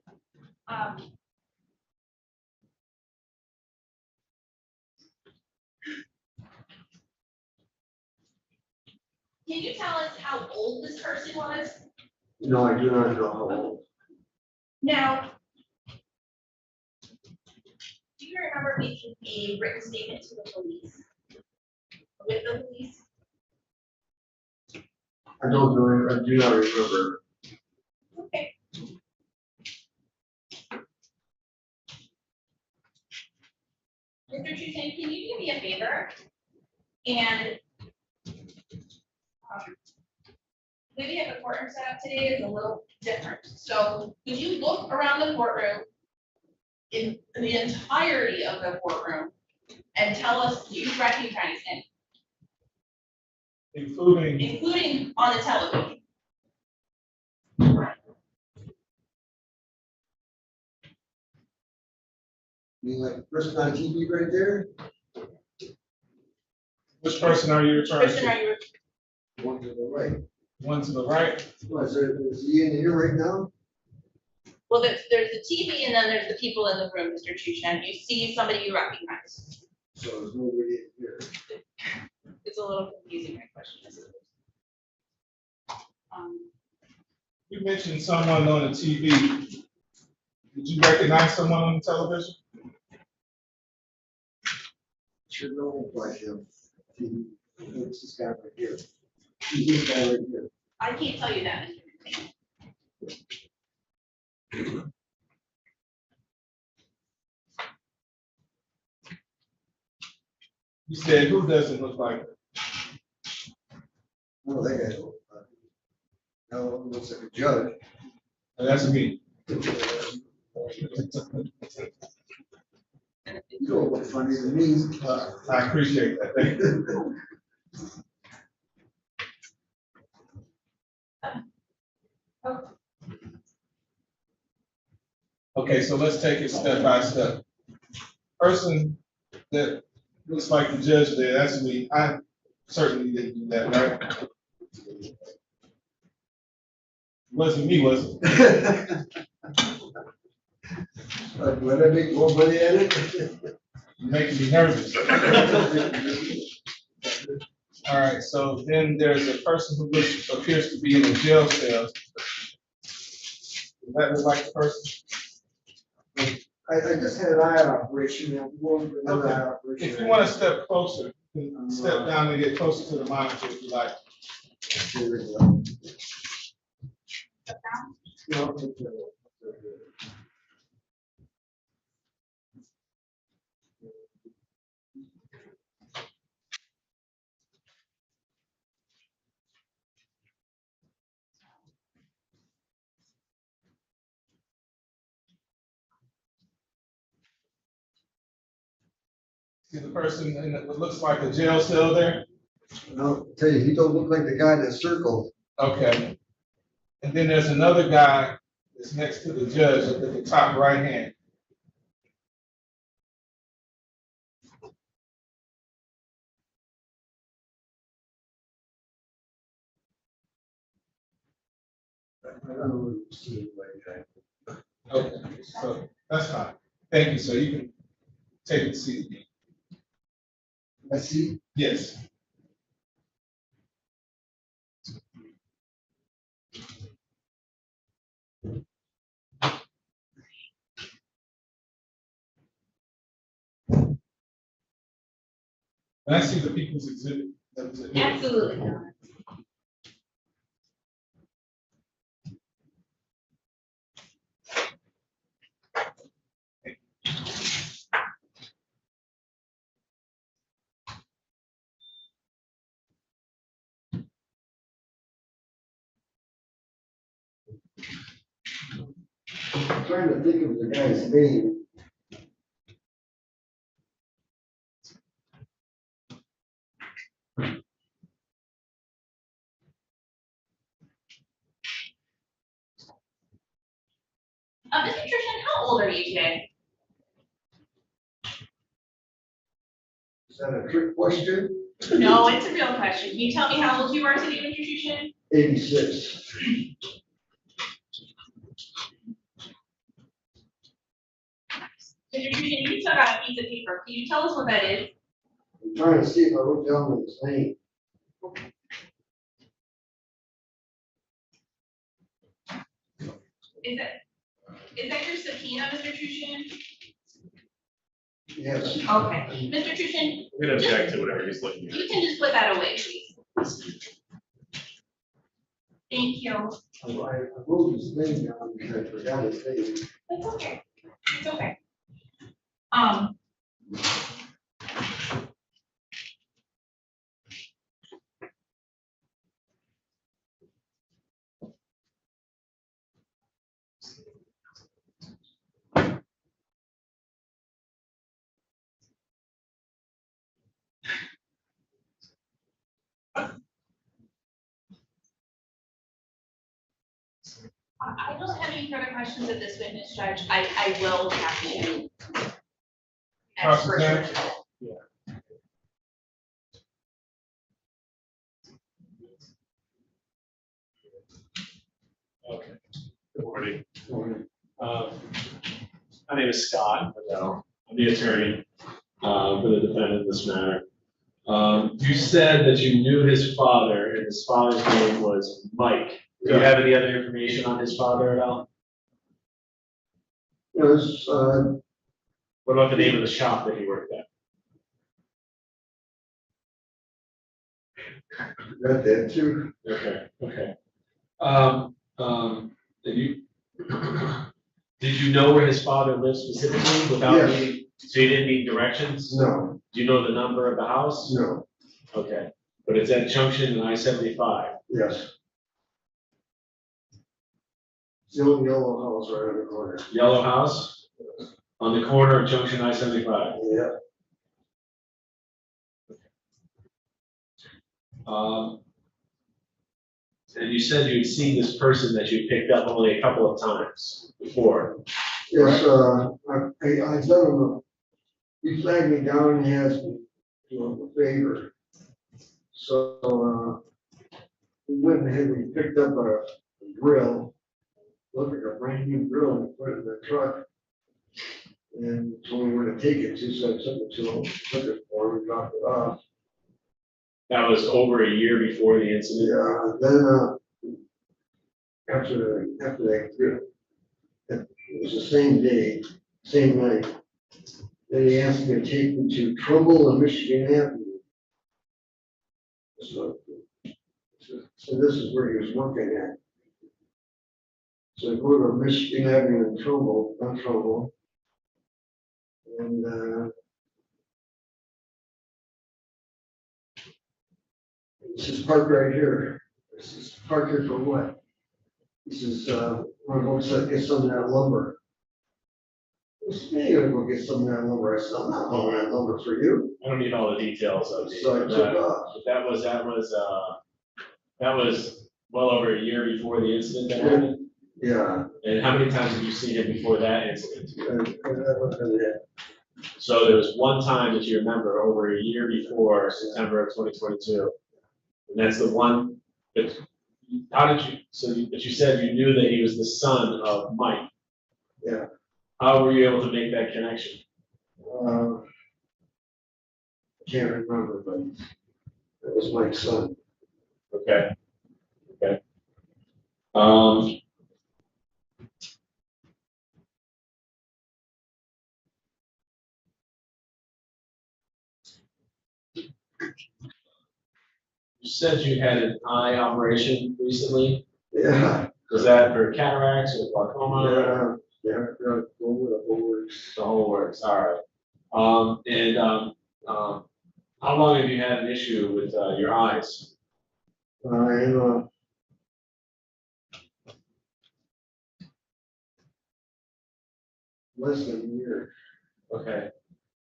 can you tell us how old this person was? No, I do not know how old. Now, do you remember making a written statement to the police? With the police? I don't know, I do not remember. Okay. Mr. Chushan, can you do me a favor? And the way we have the courtroom set up today is a little different. So would you look around the courtroom in the entirety of the courtroom and tell us, do you recognize him, including on the television? You mean like the person on TV right there? Which person are you referring Person, are to? you? One to the right. One to the right? Is he in here right now? Well, there's the TV and then there's the people in the room, Mr. Chushan. You see somebody you recognize. So there's nobody in here. It's a little confusing, my question is. You mentioned someone on the TV. Did you recognize someone on the television? Should know like him. It's this guy right here. He's this guy right here. I can't tell you that, Mr. McLean. You said, who doesn't look like it? No, that guy don't. No, it looks like a judge. That's me. You don't look funny to me. I appreciate that. Thank you. Okay, so let's take it step by step. Person that looks like the judge there, that's me. I certainly didn't do that, right? Wasn't me, was it? When I make more money at it. You're making me nervous. All right, so then there's a person who appears to be in a jail cell. Does that look like the person? I just had an eye operation. I'm going for another eye operation. If you want to step closer, you can step down and get closer to the monitor if you like. Here we go. No, See the person in what looks like a jail cell there? no, tell you, he don't look like the guy that circled. Okay. And then there's another guy that's next to the judge at the top right hand. I don't know what you see like that. Okay, so that's fine. Thank you. So you can take a seat. I see. Yes. And I see the people's exhibit. Absolutely. I'm trying to think of the guy's name. Mr. Trishan, how old are you today? Is that a trick question? No, it's a real question. Can you tell me how old you are today, Mr. Trishan? 86. Mr. Trishan, you took out a piece of paper. Can you tell us what that is? I'm trying to see if I wrote down his name. Is that your subpoena, Mr. Trishan? Yes. Okay, Mr. Trishan. I'm gonna object to whatever he's looking at. You can just put that away, please. Thank you. I wrote his name down because I forgot his name. It's okay. It's okay. I don't have any further questions of this witness, Judge. I will have to. ask for a short Counsel, adjournment. Okay. Good morning. My name is Scott Adele. I'm the attorney for the defendant in this matter. You said that you knew his father, and his father's name was Mike. Do you have any other information on his father at all? Yes, What about the name of the shop that he worked at? got that too. Okay, okay. Did you know where his father lived specifically without Yes. needing, so you didn't need directions? No, Do you know the number of the house? no, Okay, but it's at Junction and I-75. yes. It's the old yellow house right on the corner. Yellow house on the corner of Junction I-75. Yeah, And you said you'd seen this person that you picked up only a couple of times before. yes, I done him, he flagged me down and he asked me to do a favor. So, we went ahead and we picked up a grill, looked like a brand new grill and put it in the truck. And told me where to take it to, so I took it to him, took it for him, dropped it off. That was over a year before the incident. Yeah, then, after that, it was the same day, same night. Then he asked me to take me to Trumbull and Michigan Avenue. So this is where he was working at. So I go to Michigan Avenue in Trumbull, on Trumbull. And, this is parked right here. This is parked here for what? He says, I'm going to get some of that lumber. I said, yeah, you're gonna go get some of that lumber. I said, I'm not hauling that lumber for you. I don't need all the details of it. So I took off. But that was well over a year before the incident that happened. Yeah. And how many times have you seen him before that incident? And So there was one time that you remember over a year before September of 2022. And that's the one, but how did you, but you said you knew that he was the son of Mike. Yeah. How were you able to make that connection? I can't remember, but it was my son. Okay. Okay. You said you had an eye operation recently. Yeah. Was that for cataracts or glaucoma? Yeah, the whole works. The whole works, all right. How long have you had an issue with your eyes? Less than a year. Okay,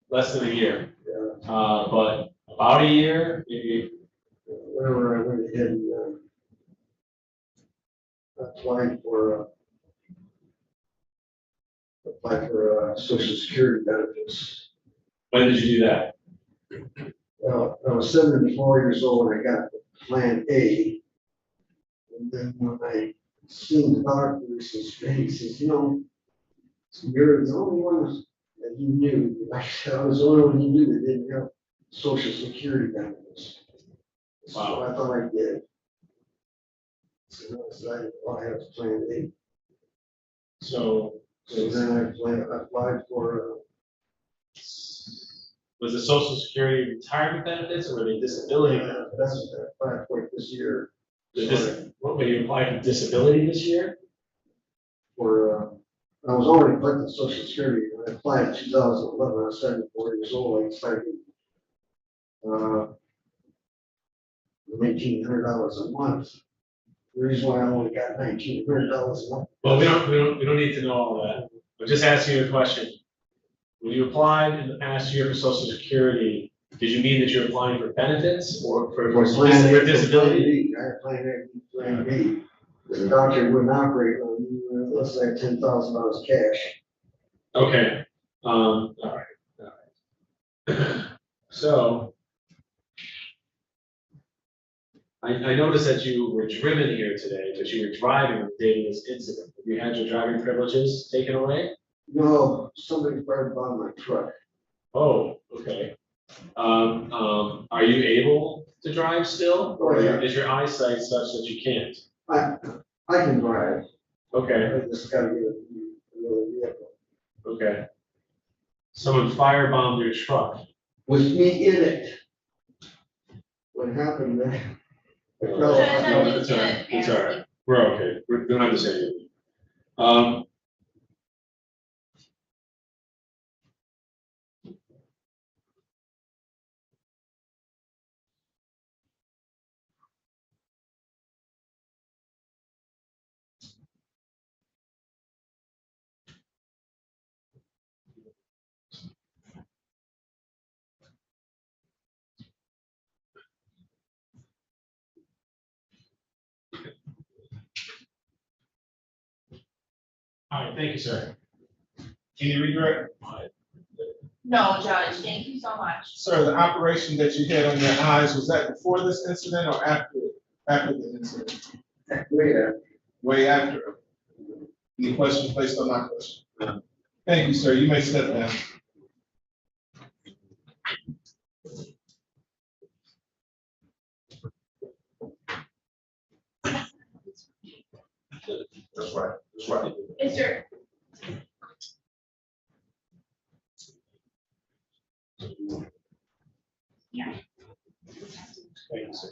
less than a year. Yeah. But about a year, maybe. Whenever I went ahead and applied for Social Security benefits. When did you do that? Well, I was 74 years old when I got Plan A. And then when I seen the doctor, he says, you know, you're the only one that he knew. I said, I was the only one he knew that didn't have Social Security benefits. So I thought I did. So I have Plan A. So then I applied for. Was it Social Security retirement benefits or were they disability benefits? That's what I applied for this year. What were you applying for disability this year? For I was already collecting Social Security. I applied in 2011. I was 74 years old. I started $1,900 a month. The reason why I only got $1,900 a month. Well, we don't need to know all that. I'm just asking you a question. When you applied in the past year for Social Security, did you mean that you're applying for benefits or for disability? I had Plan B. Because the doctor wouldn't operate on unless I had $10,000 cash. Okay, all right. So. I noticed that you were driven here today, but you were driving on the day of this incident. Have you had your driving privileges taken away? No, somebody fired by my truck. Oh, okay. Are you able to drive still? Oh, yeah. Is your eyesight such that you can't? I can drive. Okay, I just gotta get another vehicle. okay. Someone firebombed your truck. With me in it. What happened there? No, it's all right. It's all right. We're okay. We don't have to say anything. All right, thank you, sir. Any regret? No, Judge, thank you so much. Sir, the operation that you had on your eyes, was that before this incident or after the incident? Way after. Any question placed on my question? No. Thank you, sir. You may step down. That's right. That's right. Yes, sir. Yeah. Thank you, sir.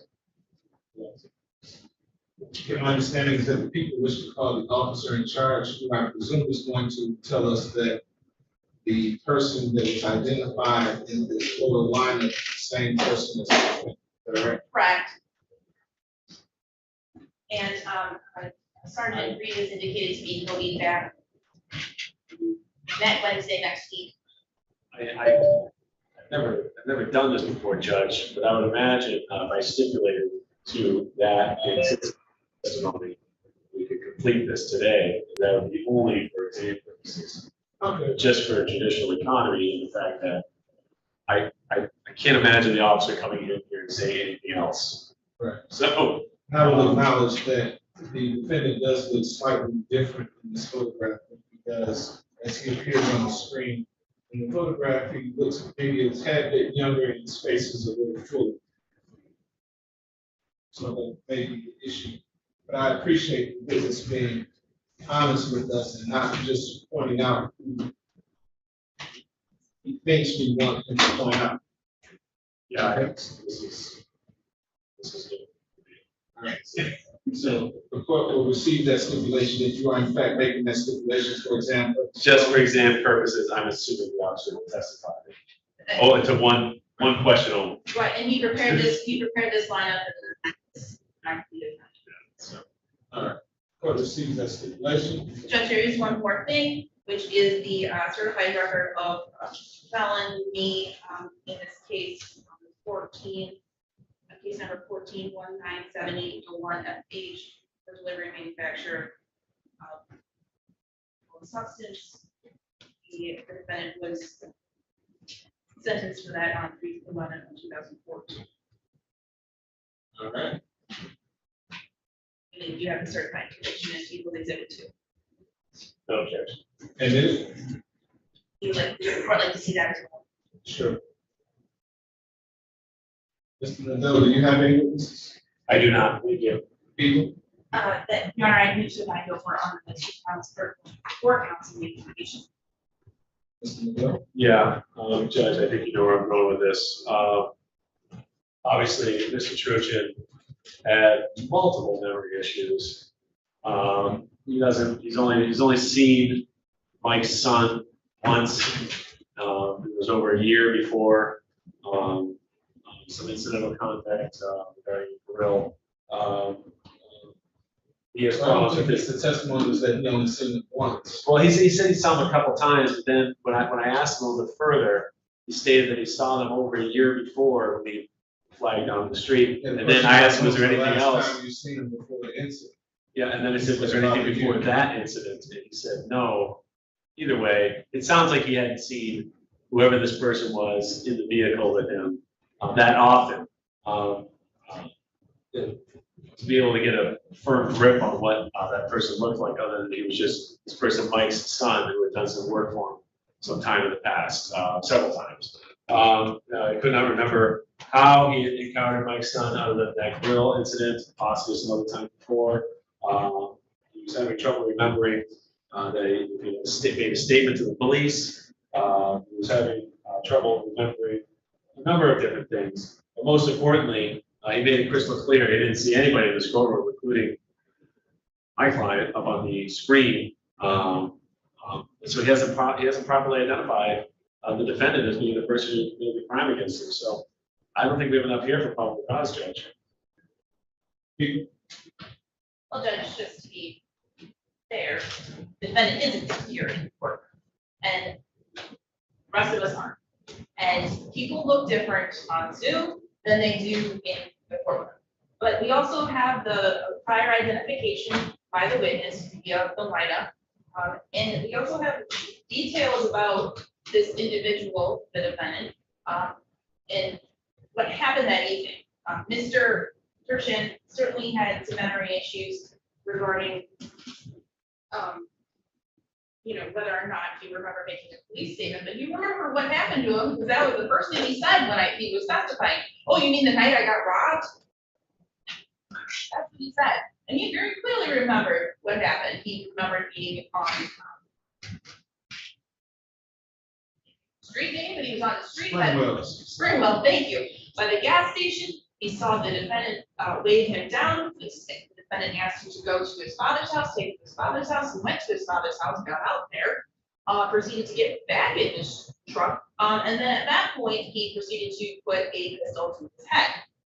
My understanding is that the people wish to call the officer in charge, who I presume is going to tell us that the person that is identified in the photo lineup is the same person as the correct? Correct. And Sergeant Reed has indicated to me he'll be back that Wednesday next week. I've never done this before, Judge, but I would imagine if I stipulated to that testimony, we could complete this today. That would be only for exam purposes. Okay. Just for judicial economy and the fact that I can't imagine the officer coming in here and saying anything else. Right. So I will acknowledge that the defendant does look slightly different in this photograph because as he appears on the screen, in the photograph, he looks maybe a tad bit younger and his face is a little fuller. So that may be the issue. But I appreciate the business being honest with us and not just pointing out who he thinks we want him to point out. yeah, this is good. All right. So the court will receive that stipulation if you are in fact making that stipulation, for example. Just for exam purposes, I'm assuming the officer will testify. Oh, it's a one question only. Right, and he prepared this lineup. So, All right. Court receives that stipulation. Judge, there is one more thing, which is the certified record of felony in this case, 14. Case number 14-197-801 FH for delivery and manufacture of substance. The defendant was sentenced for that on 3/11/2014. All right. And you have a certified conviction as Equal Exhibit 2. no objection. And then, You like to see that as well. sure. Mr. Mandela, do you have any witnesses? I do not. Thank you. People? That Your Honor, I need to find over on the two counts for counsel mediation. Mr. Mandela? Yeah, Judge, I think you know where I'm going with this. Obviously, Mr. Truchin had multiple memory issues. He's only seen Mike's son once. It was over a year before some incidental contact regarding the grill. He has problems with this. The testimony was that he only seen it once. Well, he said he saw them a couple times, but then when I asked him a little bit further, he stated that he saw them over a year before when he flagged down the street. And then I asked him, was there anything else? Last time you seen him before the incident. Yeah, and then I said, was there anything before that incident? And he said, no. Either way, it sounds like he hadn't seen whoever this person was in the vehicle with him that often. To be able to get a firm grip on what that person looked like, other than he was just this person Mike's son who had done some work for him some time in the past, several times. I could not remember how he had encountered Mike's son other than that grill incident, possibly some other time before. He was having trouble remembering that he made a statement to the police. He was having trouble remembering a number of different things. But most importantly, he made it crystal clear he didn't see anybody in the courtroom, including my client, up on the screen. So he hasn't properly identified the defendant as being the person who committed the crime against him. So I don't think we have enough here for probable cause, Judge. Well, Judge, just to be fair, the defendant isn't here in court, and the rest of us aren't. And people look different on Zoom than they do in the courtroom. But we also have the prior identification by the witness via the lineup. And we also have details about this individual, the defendant, and what happened that evening. Mr. Kirshen certainly had some memory issues regarding, whether or not he remembered making a police statement, but you remember what happened to him, because that was the first thing he said when he was testifying. Oh, you mean the night I got robbed? That's what he said. And he very clearly remembered what happened. He remembered being on street name, but he was on the street. Springwell, thank you. By the gas station, he saw the defendant wave him down. The defendant asked him to go to his father's house, take him to his father's house. He went to his father's house, got out there, proceeded to get back in his truck. And then at that point, he proceeded to put a pistol to his head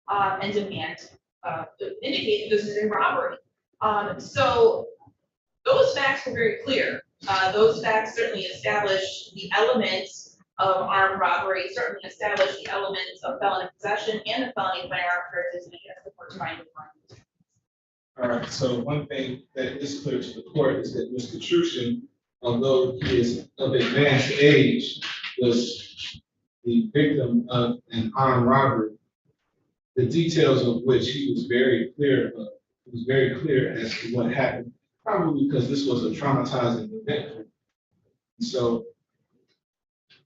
and demand indicate that this is a robbery. So those facts were very clear. Those facts certainly establish the elements of armed robbery, certainly establish the elements of felony possession and the felony firearm purchase against the court to find the crime. All right, so one thing that is clear to the court is that Mr. Trushin, although he is of advanced age, was the victim of an armed robbery, the details of which he was very clear of. He was very clear as to what happened, probably because this was a traumatizing event. So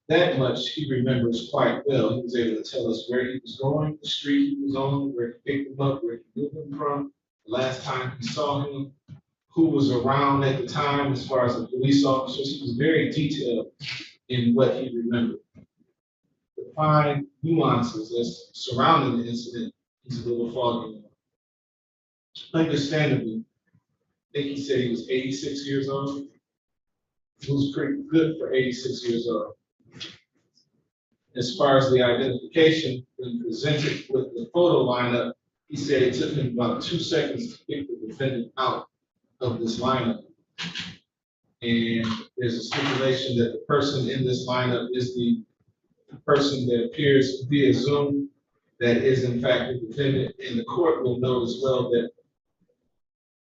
that much he remembers quite well. He was able to tell us where he was going, the street he was on, where he picked him up, where he knew him from, the last time he saw him, who was around at the time as far as the police officers. He was very detailed in what he remembered. The fine nuances that's surrounding the incident is a little foggy. Understandably, I think he said he was 86 years old. It was pretty good for 86 years old. As far as the identification, when presented with the photo lineup, he said it took him about 2 seconds to pick the defendant out of this lineup. And there's a stipulation that the person in this lineup is the person that appears via Zoom that is in fact the defendant. And the court will note as well that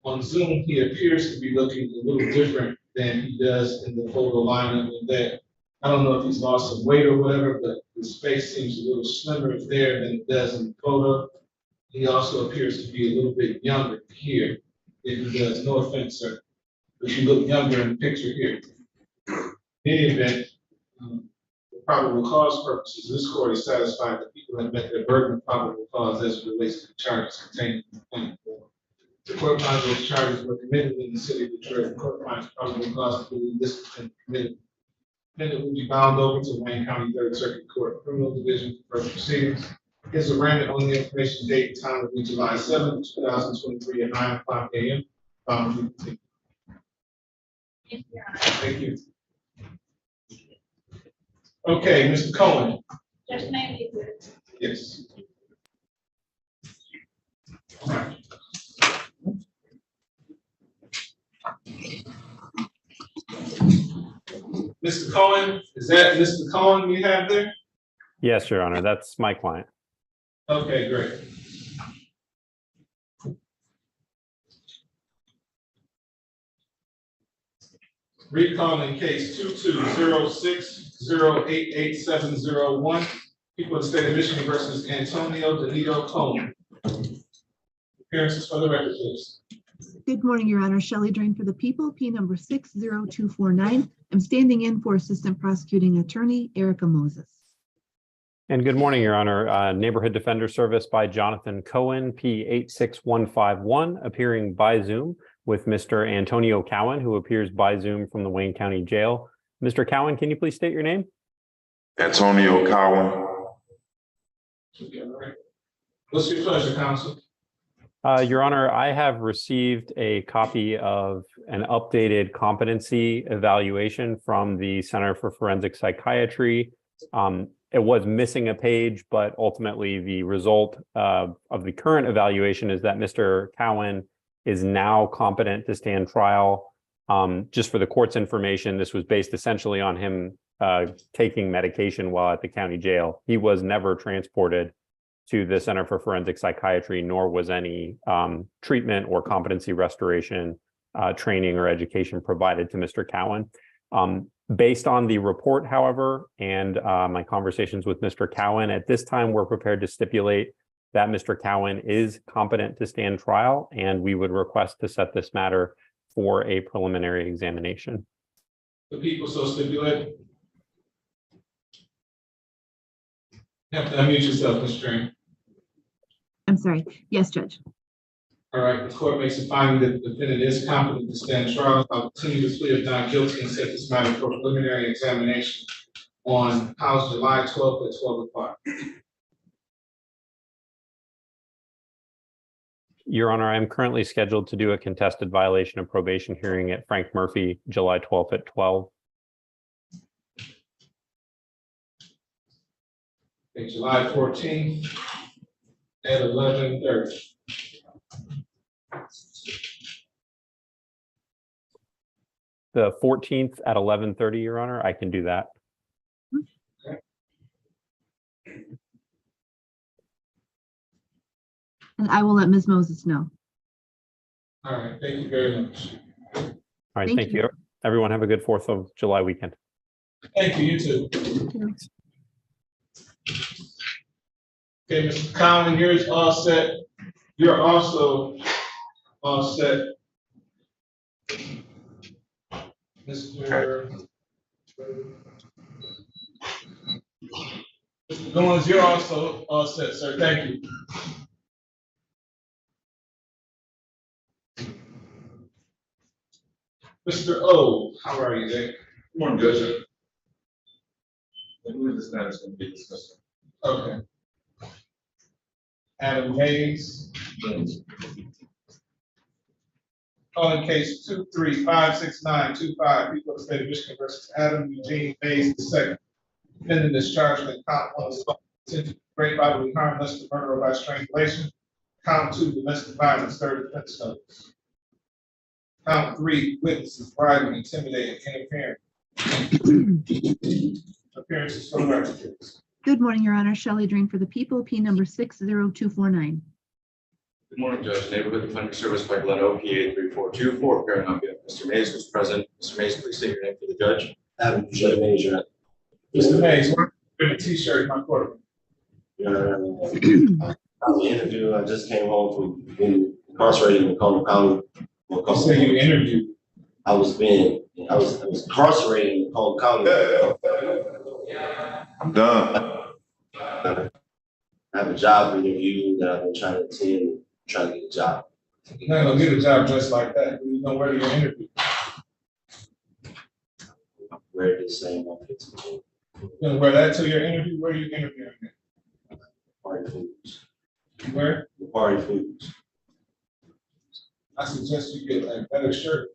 on Zoom, he appears to be looking a little different than he does in the photo lineup, and that I don't know if he's lost some weight or whatever, but his face seems a little slimmer there than it does in the photo. He also appears to be a little bit younger here than he does. No offense, sir, but you look younger in the picture here. In any event, for probable cause purposes, this court is satisfied that people have met their burden of probable cause as it relates to the charges contained in the complaint. The court finds those charges were committed in the city of Detroit. The court finds probable cause to believe this has been committed. Defendant will be bound over to Wayne County Third Circuit Court Criminal Division for further proceedings. His arraignment on the information date and time will be July 7, 2023 at 9:00 a.m. Thank you. Okay, Mr. Cohen. Judge, can I leave it? Yes. Mr. Cohen, is that Mr. Cohen you have there? Yes, Your Honor, that's my client. Okay, great. Recalling case 2206088701, people of the state of Michigan versus Antonio Danilo Coleman. Appearances for the record, please. Good morning, Your Honor. Shelley Drain for the people, P number 60249. I'm standing in for Assistant Prosecuting Attorney Erica Moses. And good morning, Your Honor. Neighborhood Defender Service by Jonathan Cohen, P86151, appearing by Zoom with Mr. Antonio Cowan, who appears by Zoom from the Wayne County Jail. Mr. Cowan, can you please state your name? Antonio Cowan. What's your pleasure, counsel? Your Honor, I have received a copy of an updated competency evaluation from the Center for Forensic Psychiatry. It was missing a page, but ultimately the result of the current evaluation is that Mr. Cowan is now competent to stand trial. Just for the court's information, this was based essentially on him taking medication while at the county jail. He was never transported to the Center for Forensic Psychiatry, nor was any treatment or competency restoration training or education provided to Mr. Cowan. Based on the report, however, and my conversations with Mr. Cowan, at this time, we're prepared to stipulate that Mr. Cowan is competent to stand trial, and we would request to set this matter for a preliminary examination. The people so stipulate. You have to unmute yourself, Ms. Drain. I'm sorry. Yes, Judge. All right, the court makes a finding that the defendant is competent to stand trial. I'll continue to plea of not guilty and set this matter for preliminary examination on House July 12th at 12 o'clock. Your Honor, I am currently scheduled to do a contested violation of probation hearing at Frank Murphy, July 12th at 12. Okay, July 14th at 11:30. The 14th at 11:30, Your Honor, I can do that. Okay. And I will let Ms. Moses know. All right, thank you very much. All right, thank you. Everyone have a good 4th of July weekend. Thank you, you too. Okay, Mr. Cowan, yours all set. You're also all set. Mr. Goins, you're also all set, sir. Thank you. Mr. O, how are you today? Good morning, Judge. I believe this matter is going to be discussed. Okay. Adam Hayes. Calling case 2356925, people of the state of Michigan versus Adam Eugene Hayes II. Defendant is charged with count 1, assault, great bodily harm, less than murder or by strangulation. Count 2, domestic violence, third offense notice. Count 3, witnesses, bribing, intimidating, interfering. Appearances for the record, please. Good morning, Your Honor. Shelley Drain for the people, P number 60249. Good morning, Judge. Neighborhood Defender Service by Glen P83424. Appearing on behalf of Mr. Mays, who's present. Mr. Mays, please state your name for the judge. Adam Mays, Your Honor. Mr. Mays, wearing a t-shirt in my court. On the interview, I just came home from being incarcerated in Macomb County. You say you interviewed. I was incarcerated in Macomb County. I'm done. I have a job interview that I've been trying to attend, trying to get a job. You're not gonna get a job just like that. You know where you're interviewing. Wear the same outfit. You're gonna wear that to your interview. Where are you interviewing? Party foods. Where? The party foods. I suggest you get a better shirt,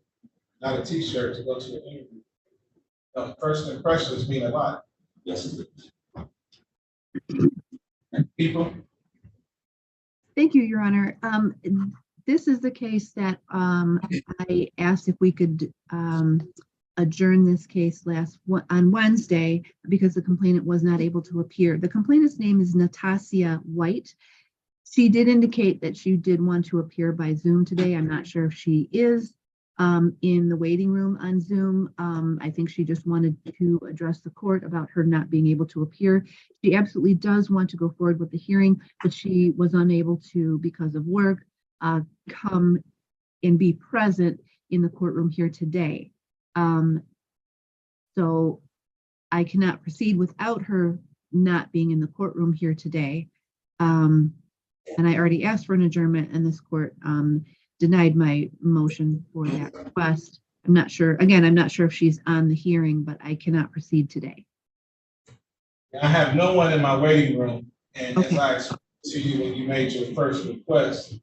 not a t-shirt, to go to an interview. First impressions mean a lot. Yes, it is. People. Thank you, Your Honor. This is the case that I asked if we could adjourn this case on Wednesday because the complainant was not able to appear. The complainant's name is Natasha White. She did indicate that she did want to appear by Zoom today. I'm not sure if she is. in the waiting room on Zoom. I think she just wanted to address the court about her not being able to appear. She absolutely does want to go forward with the hearing, but she was unable to, because of work, come and be present in the courtroom here today. So I cannot proceed without her not being in the courtroom here today. And I already asked for an adjournment, and this court denied my motion for that request. I'm not sure, again, I'm not sure if she's on the hearing, but I cannot proceed today. I have no one in my waiting room, and Okay. as I explained to you when you made your first request,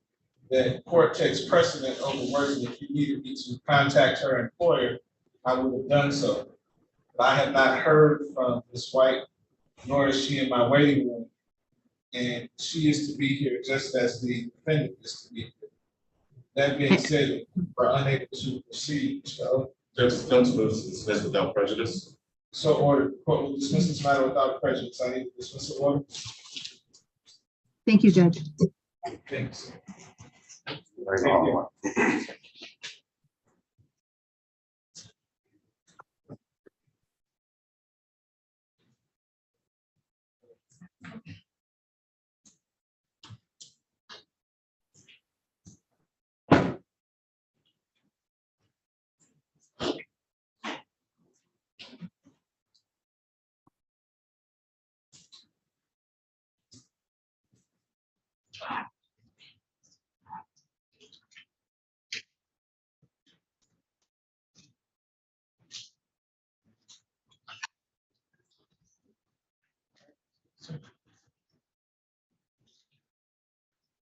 that court takes precedent over words, and if you needed me to contact her employer, I would have done so. But I have not heard from Ms. White, nor is she in my waiting room, and she is to be here just as the defendant is to be here. That being said, we're unable to proceed. So, Judge Counsel is dismissed without prejudice. so order. Court will dismiss this matter without prejudice. I need to dismiss the order. Thank you, Judge. Thanks.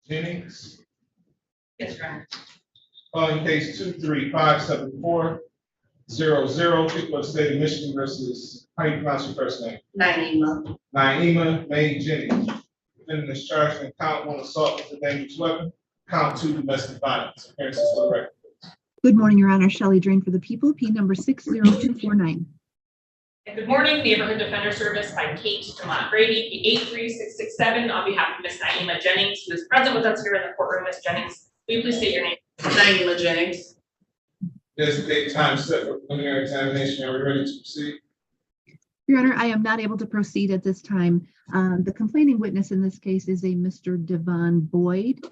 Jennings. Yes, Your Honor. Calling case 2357400, people of the state of Michigan versus, how you pronounce your first name? Naima. Naima May Jennings. Defendant is charged in count 1 assault with a dangerous weapon, count 2 domestic violence. Appearances for the record. Good morning, Your Honor. Shelley Drain for the people, P number 60249. And good morning, Neighborhood Defender Service by Kate Demont Brady, P 83667, on behalf of Ms. Naima Jennings, who is present with us here in the courtroom. Ms. Jennings, will you please state your name? Naima Jennings. There's a date time set for preliminary examination. Are we ready to proceed? Your Honor, I am not able to proceed at this time. The complaining witness in this case is a Mr. Devon Boyd.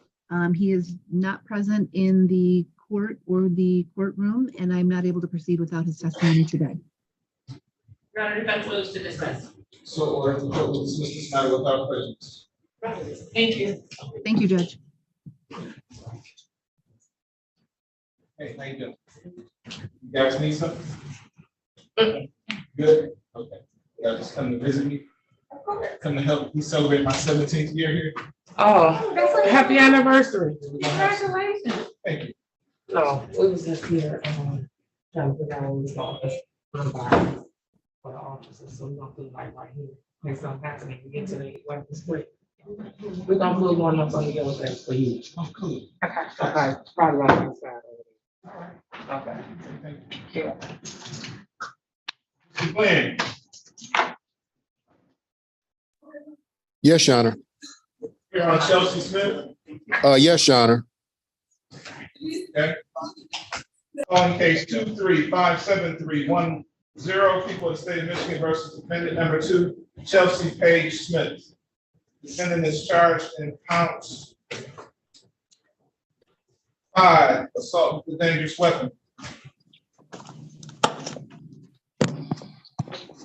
He is not present in the court or the courtroom, and I'm not able to proceed without his testimony today. Your Honor, defense moves to dismiss. So ordered. The court will dismiss this matter without prejudice. Thank you. Thank you, Judge. Hey, how you doing? You guys need something? Good? Okay. Y'all just come to visit me? Come to help me celebrate my 17th year here? Oh, happy anniversary. Congratulations. Thank you. No, we was just here, trying to figure out what was office, for the officers, so we don't do like right here. Next time happening, we get to the weapons quick. We're gonna move one up on the other side for you. Oh, cool. Okay, probably right outside over there. Okay. Thank you. Yeah. Mr. Glenn. Yes, Your Honor. Here on Chelsea Smith. Yes, Your Honor. Okay. On case 2357310, people of the state of Michigan versus defendant number 2, Chelsea Page Smith. Defendant is charged in counts 5, assault with a dangerous weapon.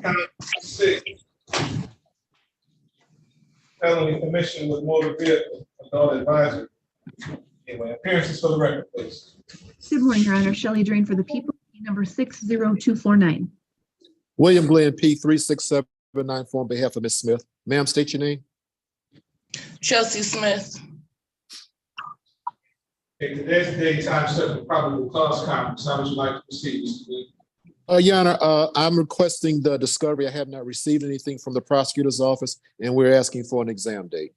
Count 6, felony commission with motor vehicle, adult advisory. Anyway, appearances for the record, please. Good morning, Your Honor. Shelley Drain for the people, P number 60249. William Glenn, P 36794 on behalf of Ms. Smith. Ma'am, state your name. Chelsea Smith. Okay, today's the day time set for probable cause conference. How would you like to proceed, Mr. Glenn? Your Honor, I'm requesting the discovery. I have not received anything from the prosecutor's office, and we're asking for an exam date.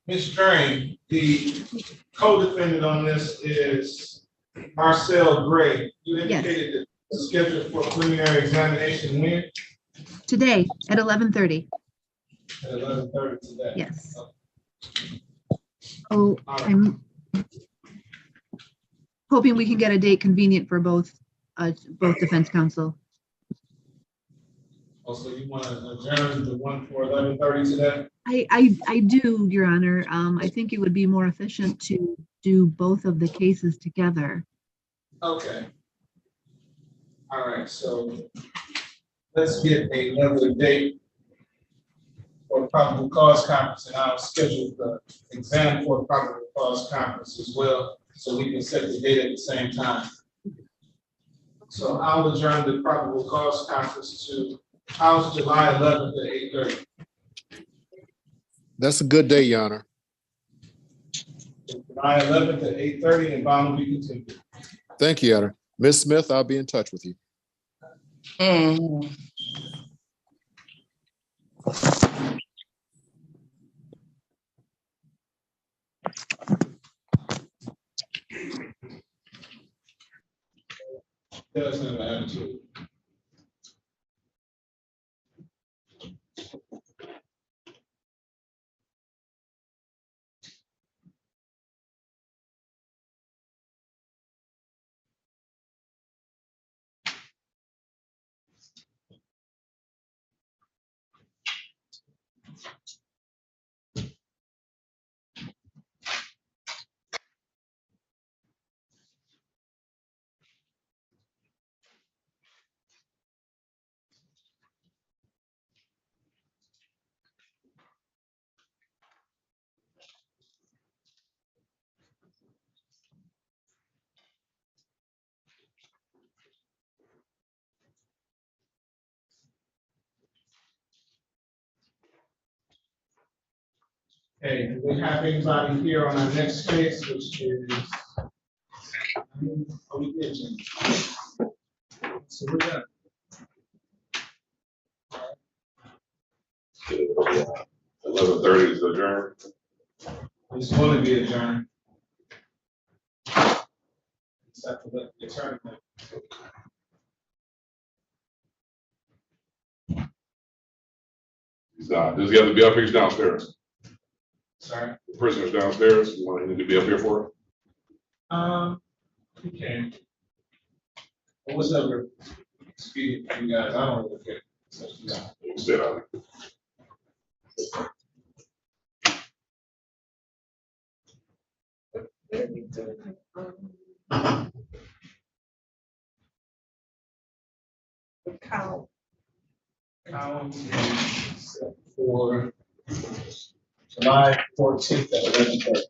Ms. Drain, the co-defendant on this is Marcel Gray. You indicated that the schedule for preliminary examination when? Today at 11:30. At 11:30 today. Yes. Oh, I'm hoping we can get a date convenient for both defense counsel. Also, you want to adjourn the one for 11:30 today? I do, Your Honor. I think it would be more efficient to do both of the cases together. Okay. All right, so let's get another date for probable cause conference, and I'll schedule the exam for probable cause conference as well, so we can set the date at the same time. So I'll adjourn the probable cause conference to House July 11th at 8:30. That's a good day, Your Honor. July 11th at 8:30, and bond will be continued. Thank you, Your Honor. Ms. Smith, I'll be in touch with you. That's not an attitude. Hey, do we have anybody here on our next case, which is, we did, Jim. So we're done. 11:30 is adjourned. It's going to be adjourned. Except for the attorney. He's not. Does he have to be up here? He's downstairs. Sorry. The prisoner's downstairs. You want him to be up here for it? You can. But what's ever expedient for you guys, I don't really care. So, yeah. You can stay down there. Count set for July 14th at 11:30.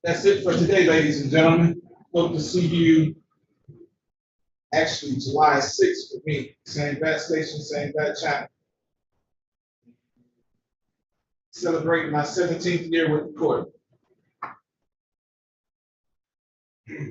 That's it for today, ladies and gentlemen. Hope to see you actually July 6th for me. Same bat station, same bat channel. Celebrating my 17th year with the court.